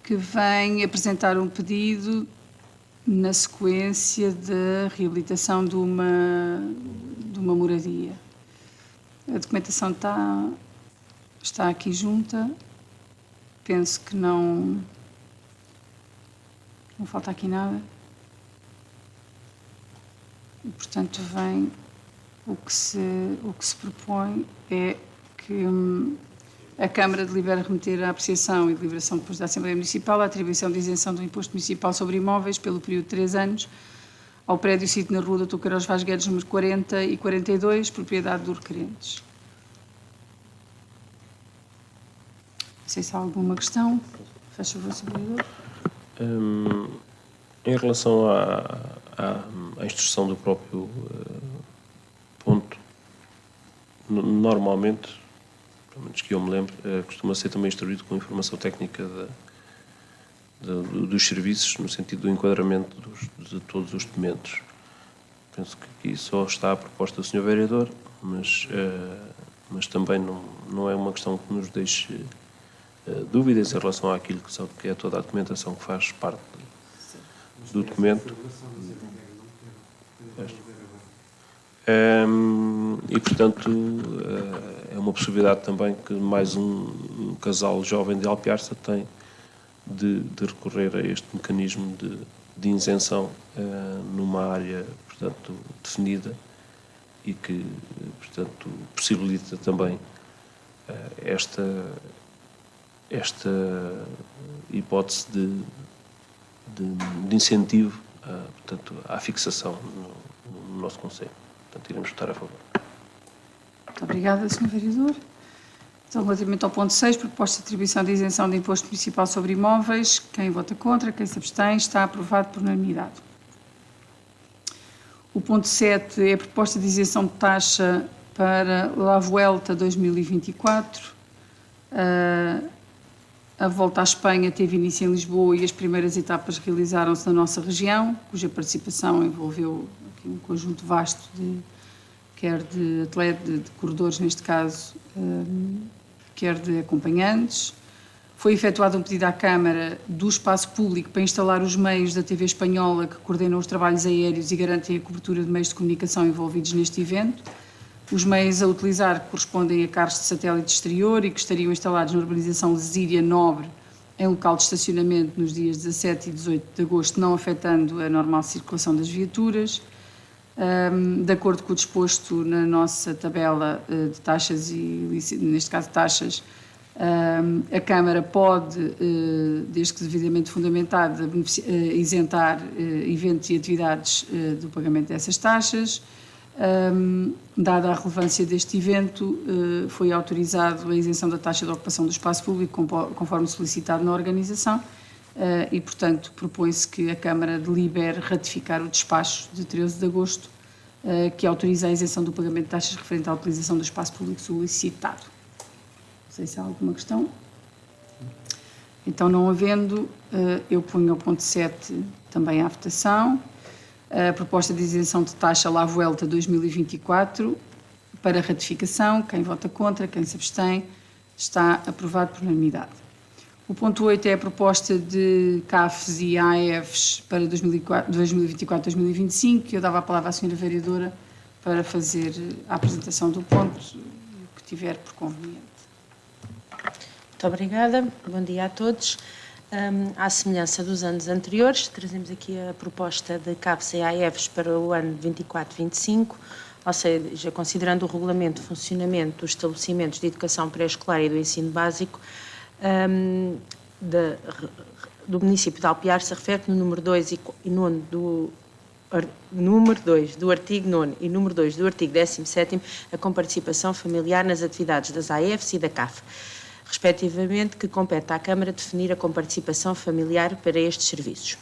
que vem apresentar um pedido na sequência da reabilitação de uma moradia. A documentação está aqui junta. Penso que não falta aqui nada. E, portanto, o que se propõe é que a Câmara delibera remeter à apreciação e deliberação depois da Assembleia Municipal a atribuição de isenção do imposto municipal sobre imóveis pelo período de 3 anos ao prédio sítio na Rua Dr. Queiroz Vaz Guedes, número 40 e 42, propriedade dos requerentes. Não sei se há alguma questão. Faz favor, Sr. Vereador. Em relação à instrução do próprio ponto, normalmente, pelo menos que eu me lembro, costuma ser também instruído com informação técnica dos serviços, no sentido do enquadramento de todos os documentos. Penso que aqui só está a proposta do Sr. Vereador, mas também não é uma questão que nos deixe dúvidas em relação àquilo que é toda a documentação que faz parte do documento. E, portanto, é uma possibilidade também que mais um casal jovem de Alpiarça tem de recorrer a este mecanismo de isenção numa área, portanto, definida e que, portanto, possibilita também esta hipótese de incentivo, portanto, à fixação no nosso concelho. Portanto, iremos votar a favor. Muito obrigada, Sr. Vereador. Então, relativamente ao ponto 6, proposta de atribuição de isenção de imposto municipal sobre imóveis. Quem vota contra, quem se abstém, está aprovado por unanimidade. O ponto 7 é a proposta de isenção de taxa para La Vuelta 2024. A volta à Espanha teve início em Lisboa e as primeiras etapas realizaram-se na nossa região, cuja participação envolveu aqui um conjunto vasto quer de atletas, de corredores neste caso, quer de acompanhantes. Foi efetuado um pedido à Câmara do espaço público para instalar os meios da TV espanhola que coordenam os trabalhos aéreos e garantem a cobertura de meios de comunicação envolvidos neste evento. Os meios a utilizar correspondem a carros de satélite exterior e que estariam instalados na urbanização Lesíria Nobre, em local de estacionamento nos dias 17 e 18 de agosto, não afetando a normal circulação das viaturas. De acordo com o disposto na nossa tabela de taxas e, neste caso, taxas, a Câmara pode, desde que devidamente fundamentada, isentar eventos e atividades do pagamento dessas taxas. Dada a relevância deste evento, foi autorizado a isenção da taxa de ocupação do espaço público, conforme solicitado na organização, e, portanto, propõe-se que a Câmara delibere ratificar o despacho de 13 de agosto, que autoriza a isenção do pagamento de taxas referente à utilização do espaço público solicitado. Não sei se há alguma questão. Então, não havendo, eu ponho ao ponto 7 também à votação. A proposta de isenção de taxa La Vuelta 2024 para ratificação. Quem vota contra, quem se abstém, está aprovado por unanimidade. O ponto 8 é a proposta de CAFs e AEFs para 2024-2025, que eu dava a palavra à Sra. Vereadora para fazer a apresentação do ponto, o que tiver por conveniente. Muito obrigada, bom dia a todos. À semelhança dos anos anteriores, trazemos aqui a proposta de CAFs e AEFs para o ano 24-25, ou seja, considerando o regulamento de funcionamento dos estabelecimentos de educação pré-escolar e do ensino básico do município de Alpiarça, refere no número 2 e 9 do artigo 9 e número 2 do artigo 17º a comparticipação familiar nas atividades das AEFs e da CAF, respectivamente, que compete à Câmara definir a comparticipação familiar para estes serviços.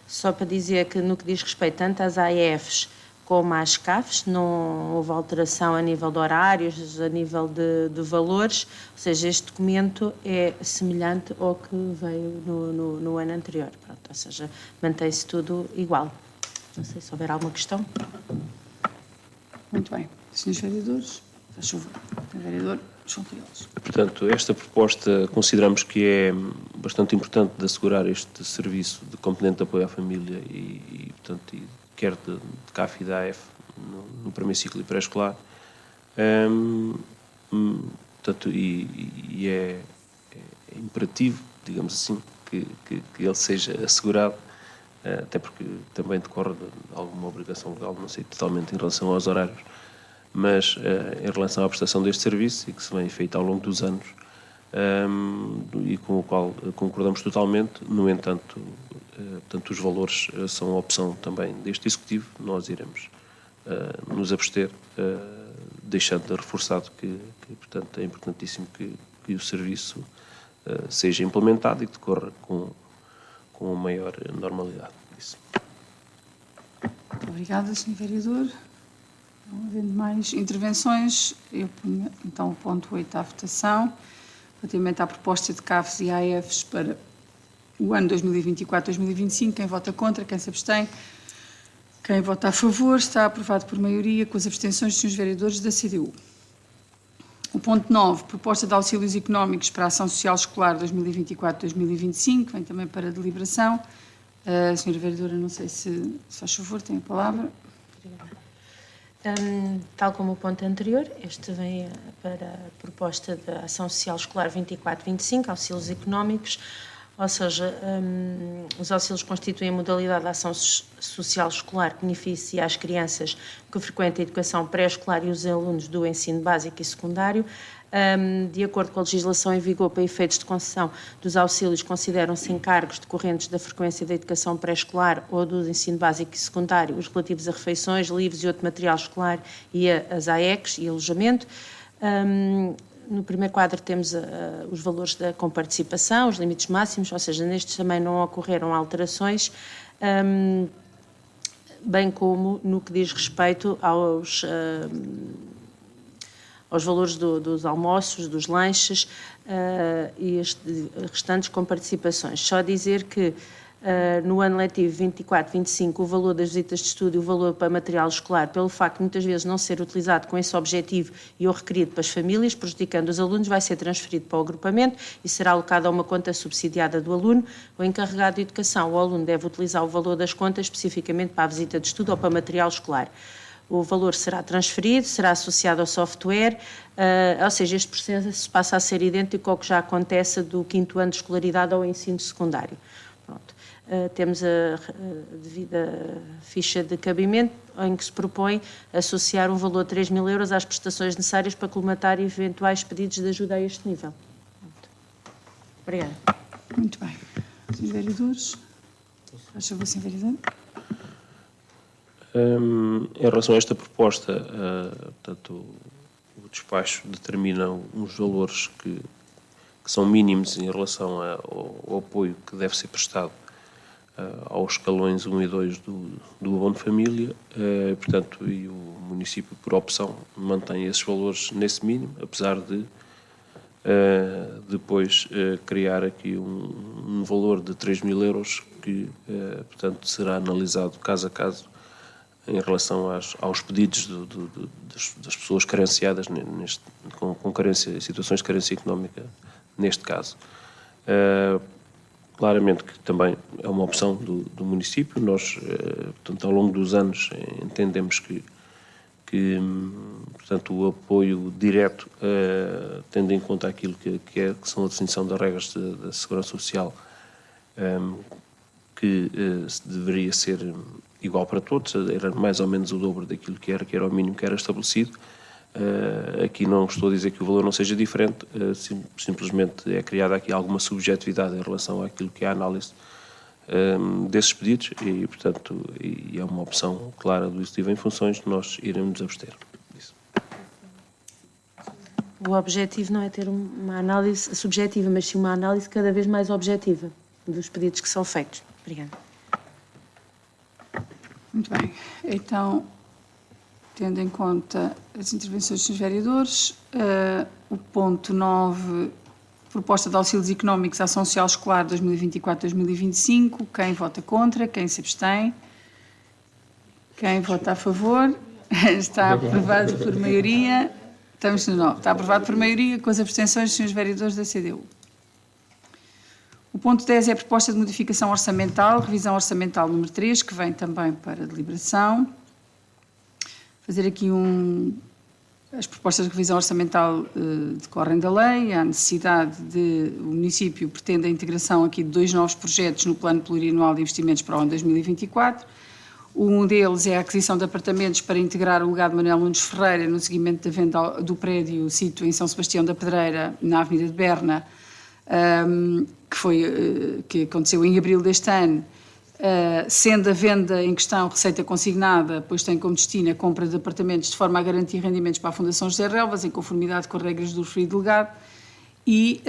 Só para dizer que, no que diz respeito tanto às AEFs como às CAFs, não houve alteração a nível de horários, a nível de valores, ou seja, este documento é semelhante ao que veio no ano anterior. Pronto, ou seja, mantém-se tudo igual. Não sei se houver alguma questão. Muito bem. Senhores vereadores? Faz favor. O vereador João Triolos. Portanto, esta proposta consideramos que é bastante importante de assegurar este serviço de componente de apoio à família portanto, quer de CAF e da AF no primeiro ciclo e pré-escolar. Portanto, é imperativo, digamos assim, que ele seja assegurado, até porque também decorre de alguma obrigação legal, não sei totalmente em relação aos horários, mas em relação à prestação deste serviço, e que se vem feito ao longo dos anos, e com o qual concordamos totalmente. No entanto, portanto, os valores são a opção também deste Executivo. Nós iremos nos abster, deixando reforçado que portanto, é importantíssimo que o serviço seja implementado e que decorra com maior normalidade. Isso. Muito obrigada, Sr. Vereador. Não havendo mais intervenções, eu ponho então o ponto 8 à votação, relativamente à proposta de CAFs e AFs para o ano 2024-2025. Quem vota contra, quem se abstém, quem vota a favor, está aprovado por maioria, com as abstenções dos Srs. Vereadores da CDU. O ponto 9, proposta de auxílios económicos para a ação social escolar 2024-2025, vem também para deliberação. A Sra. Vereadora, não sei se faz favor, tem a palavra. Tal como o ponto anterior, este vem para a proposta da Ação Social Escolar 24-25, auxílios económicos, ou seja, os auxílios constituem a modalidade de ação social escolar que beneficia as crianças que frequentam a educação pré-escolar e os alunos do ensino básico e secundário. De acordo com a legislação em vigor para efeitos de concessão dos auxílios, consideram-se encargos decorrentes da frequência da educação pré-escolar ou do ensino básico e secundário os relativos a refeições, livros e outro material escolar e as AECs e alojamento. No primeiro quadro temos os valores da comparticipação, os limites máximos, ou seja, nestes também não ocorreram alterações, bem como no que diz respeito aos valores dos almoços, dos lanches e as restantes comparticipações. Só dizer que no ano letivo 24-25 o valor das visitas de estudo e o valor para material escolar, pelo facto de muitas vezes não ser utilizado com esse objetivo e ou requerido para as famílias, prejudicando os alunos, vai ser transferido para o agrupamento e será alocado a uma conta subsidiada do aluno. O encarregado de educação, o aluno, deve utilizar o valor das contas especificamente para a visita de estudo ou para material escolar. O valor será transferido, será associado ao software, ou seja, este processo passa a ser idêntico ao que já acontece do 5º ano de escolaridade ao ensino secundário. Pronto. Temos a devida ficha de cabimento, em que se propõe associar um valor de 3.000 euros às prestações necessárias para colmatar eventuais pedidos de ajuda a este nível. Pronto. Obrigada. Muito bem. Srs. Vereadores, faz favor, Sr. Vereador. Em relação a esta proposta, portanto, o despacho determina uns valores que são mínimos em relação ao apoio que deve ser prestado aos escalões 1 e 2 do abono de família, portanto, e o município, por opção, mantém esses valores nesse mínimo, apesar de depois criar aqui um valor de 3.000 euros que, portanto, será analisado caso a caso em relação aos pedidos das pessoas carenciadas com carência, situações de carência económica, neste caso. Claramente que também é uma opção do município. Nós, portanto, ao longo dos anos, entendemos que portanto, o apoio direto, tendo em conta aquilo que são a definição das regras da Segurança Social, que deveria ser igual para todos, era mais ou menos o dobro daquilo que era o mínimo que era estabelecido. Aqui não estou a dizer que o valor não seja diferente, simplesmente é criada aqui alguma subjetividade em relação àquilo que é a análise desses pedidos e, portanto, é uma opção clara do Executivo em funções, nós iremos nos abster. Isso. O objetivo não é ter uma análise subjetiva, mas sim uma análise cada vez mais objetiva dos pedidos que são feitos. Obrigada. Muito bem. Então, tendo em conta as intervenções dos vereadores, o ponto 9, proposta de auxílios económicos à ação social escolar 2024-2025, quem vota contra, quem se abstém, quem vota a favor, está aprovado por maioria. Estamos no 9. Está aprovado por maioria com as abstenções dos senhores vereadores da CDU. O ponto 10 é a proposta de modificação orçamental, revisão orçamental número 3, que vem também para deliberação. Fazer aqui as propostas de revisão orçamental decorrem da lei, há necessidade de, o município pretende a integração aqui de 2 novos projetos no Plano Plurianual de Investimentos para o ano 2024. Um deles é a aquisição de apartamentos para integrar o legado de Manuel Nunes Ferreira no seguimento da venda do prédio sítio em São Sebastião da Pedreira, na Avenida de Berna, que aconteceu em abril deste ano, sendo a venda em questão receita consignada, pois tem como destino a compra de apartamentos de forma a garantir rendimentos para a Fundação José Relvas, em conformidade com as regras do referido legado, e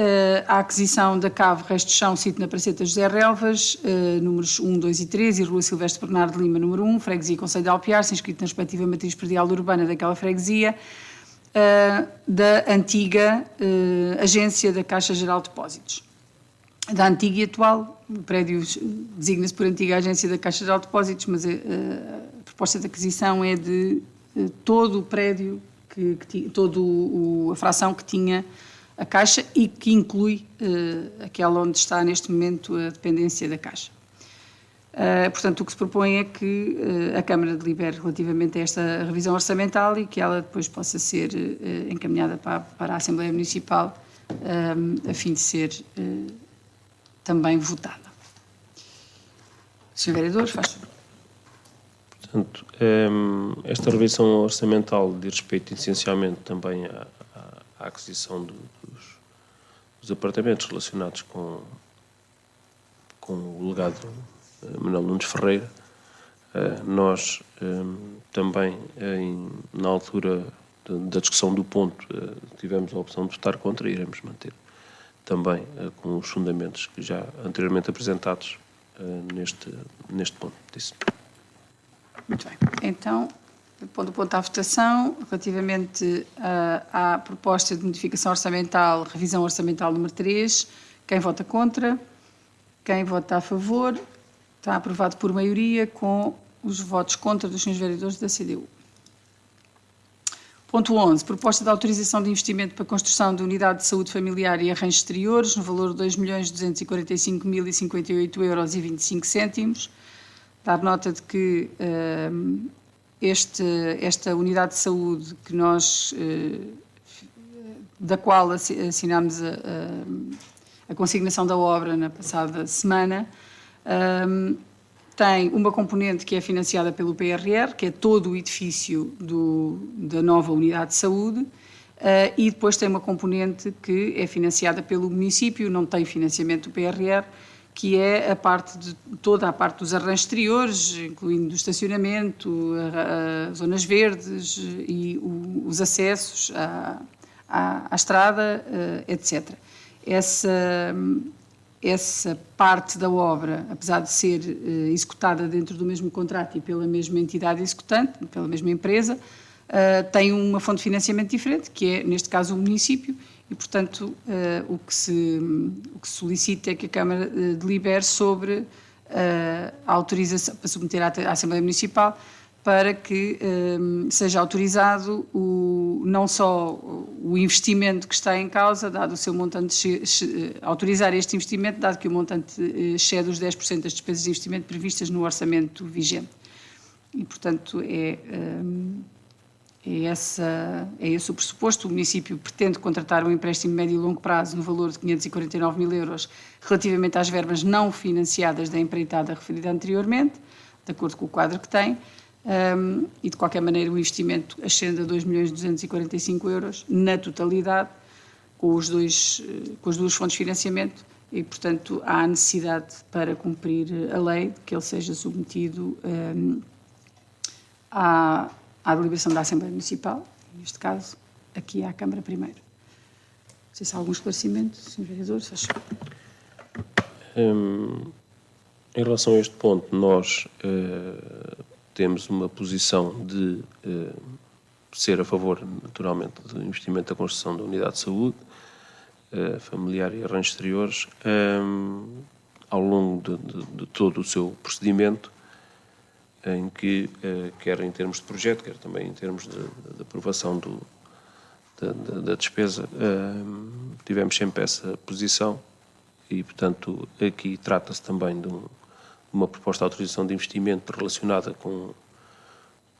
a aquisição da cave Resto de Chão, sítio na Praceta José Relvas, números 1, 2 e 3, e Rua Silvestre Bernardo de Lima, número 1, freguesia Concelho de Alpiar, inscrito na respectiva matriz predial urbana daquela freguesia, da antiga agência da Caixa Geral de Depósitos. Da antiga e atual, o prédio designa-se por antiga agência da Caixa Geral de Depósitos, mas a proposta de aquisição é de todo o prédio, toda a fração que tinha a Caixa e que inclui aquela onde está neste momento a dependência da Caixa. Portanto, o que se propõe é que a Câmara delibere relativamente a esta revisão orçamental e que ela depois possa ser encaminhada para a Assembleia Municipal a fim de ser também votada. Sr. Vereador, faz favor. Portanto, esta revisão orçamental diz respeito essencialmente também à aquisição dos apartamentos relacionados com o legado de Manuel Nunes Ferreira. Nós também, na altura da discussão do ponto, tivemos a opção de votar contra e iremos manter também com os fundamentos que já anteriormente apresentados neste ponto. Disse. Muito bem. Então, pondo o ponto à votação, relativamente à proposta de modificação orçamental, revisão orçamental número 3, quem vota contra? Quem vota a favor? Está aprovado por maioria com os votos contra dos senhores vereadores da CDU. Ponto 11, proposta de autorização de investimento para a construção de unidade de saúde familiar e arranjos exteriores, no valor de 2.245.058,25 €. Dar nota de que esta unidade de saúde que nós, da qual assinámos a consignação da obra na passada semana, tem uma componente que é financiada pelo PRR, que é todo o edifício da nova unidade de saúde, e depois tem uma componente que é financiada pelo município, não tem financiamento do PRR, que é toda a parte dos arranjos exteriores, incluindo o estacionamento, as zonas verdes e os acessos à estrada, etc. Essa parte da obra, apesar de ser executada dentro do mesmo contrato e pela mesma entidade executante, pela mesma empresa, tem uma fonte de financiamento diferente, que é, neste caso, o município, e, portanto, o que se solicita é que a Câmara delibere sobre a autorização, para submeter à Assembleia Municipal, para que seja autorizado não só o investimento que está em causa, dado o seu montante, autorizar este investimento, dado que o montante excede os 10% das despesas de investimento previstas no orçamento vigente. E, portanto, é esse o pressuposto. O município pretende contratar um empréstimo médio e longo prazo no valor de 549.000 € relativamente às verbas não financiadas da empreitada referida anteriormente, de acordo com o quadro que tem, e de qualquer maneira o investimento ascende a 2.245 € na totalidade, com as duas fontes de financiamento, e, portanto, há necessidade para cumprir a lei de que ele seja submetido à deliberação da Assembleia Municipal, neste caso, aqui à Câmara primeiro. Não sei se há algum esclarecimento, Sr. Vereador, se acha. Em relação a este ponto, nós temos uma posição de ser a favor, naturalmente, do investimento da construção da unidade de saúde familiar e arranjos exteriores ao longo de todo o seu procedimento, em que, quer em termos de projeto, quer também em termos de aprovação da despesa, tivemos sempre essa posição e, portanto, aqui trata-se também de uma proposta de autorização de investimento relacionada com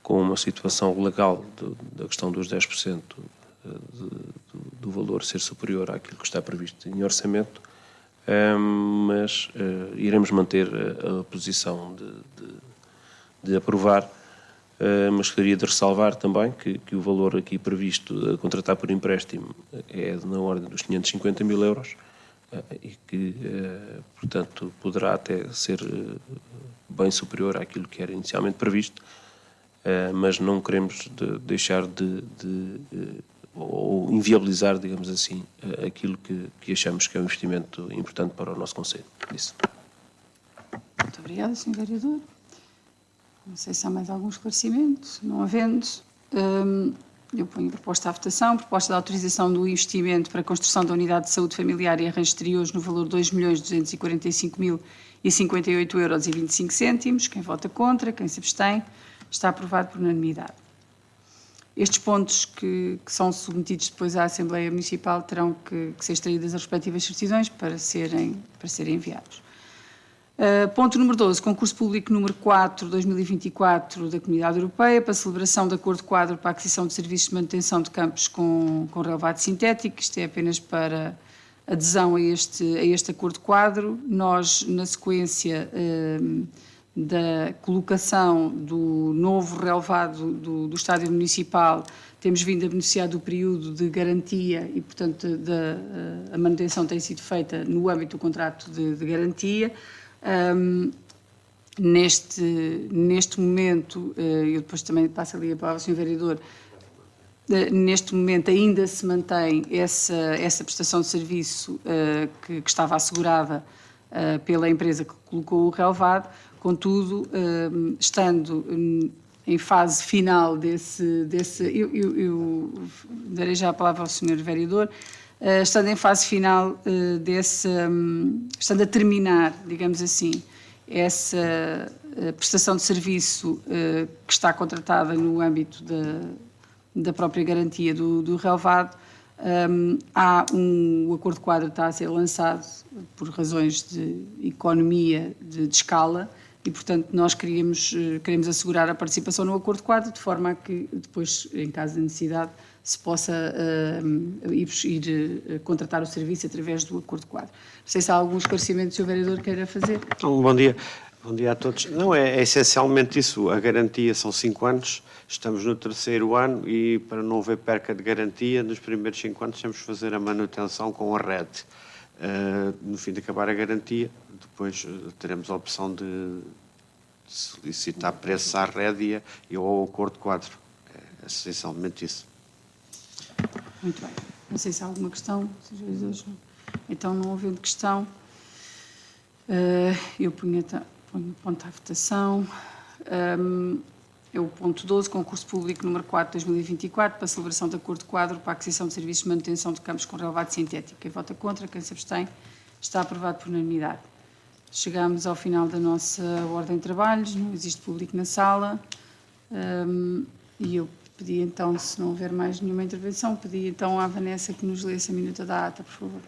uma situação legal da questão dos 10% do valor ser superior àquilo que está previsto em orçamento, mas iremos manter a posição de aprovar, mas gostaria de ressalvar também que o valor aqui previsto a contratar por empréstimo é na ordem dos 550 mil euros e que, portanto, poderá até ser bem superior àquilo que era inicialmente previsto, mas não queremos deixar ou inviabilizar, digamos assim, aquilo que achamos que é um investimento importante para o nosso Conselho. Isso. Muito obrigada, Sr. Vereador. Não sei se há mais algum esclarecimento. Não havendo, eu ponho a proposta à votação. Proposta de autorização do investimento para a construção da unidade de saúde familiar e arranjos exteriores no valor de 2.245.058,25 €. Quem vota contra, quem se abstém, está aprovado por unanimidade. Estes pontos que são submetidos depois à Assembleia Municipal terão que ser extraídas as respectivas certidões para serem enviados. Ponto número 12, concurso público número 4, 2024 da Comunidade Europeia para celebração de acordo quadro para a aquisição de serviços de manutenção de campos com relevado sintético. Isto é apenas para adesão a este acordo quadro. Nós, na sequência da colocação do novo relevado do Estádio Municipal, temos vindo a beneficiar do período de garantia e, portanto, a manutenção tem sido feita no âmbito do contrato de garantia. Neste momento, eu depois também passo ali a palavra ao Sr. Vereador, neste momento ainda se mantém essa prestação de serviço que estava assegurada pela empresa que colocou o relevado. Contudo, estando em fase final eu darei já a palavra ao Sr. Vereador, estando em fase final estando a terminar, digamos assim, essa prestação de serviço que está contratada no âmbito da própria garantia do relevado, o acordo quadro está a ser lançado por razões de economia de escala e, portanto, nós queremos assegurar a participação no acordo quadro de forma a que depois, em caso de necessidade, se possa ir contratar o serviço através do acordo quadro. Não sei se há algum esclarecimento que o Sr. Vereador queira fazer. Bom dia. Bom dia a todos. Não, é essencialmente isso. A garantia são 5 anos, estamos no 3º ano e, para não haver perca de garantia, nos primeiros 5 anos temos que fazer a manutenção com a rede. No fim de acabar a garantia, depois teremos a opção de solicitar preços à rede e ao acordo quadro. É essencialmente isso. Muito bem. Não sei se há alguma questão, Srs. Vereadores. Então, não havendo questão, eu ponho ponto à votação. É o ponto 12, concurso público número 4, 2024, para a celebração de acordo quadro para a aquisição de serviços de manutenção de campos com relevado sintético. Quem vota contra, quem se abstém, está aprovado por unanimidade. Chegamos ao final da nossa ordem de trabalhos, não existe público na sala, e eu pedi então, se não houver mais nenhuma intervenção, pedi então à Vanessa que nos lesse a minuta da ata, por favor.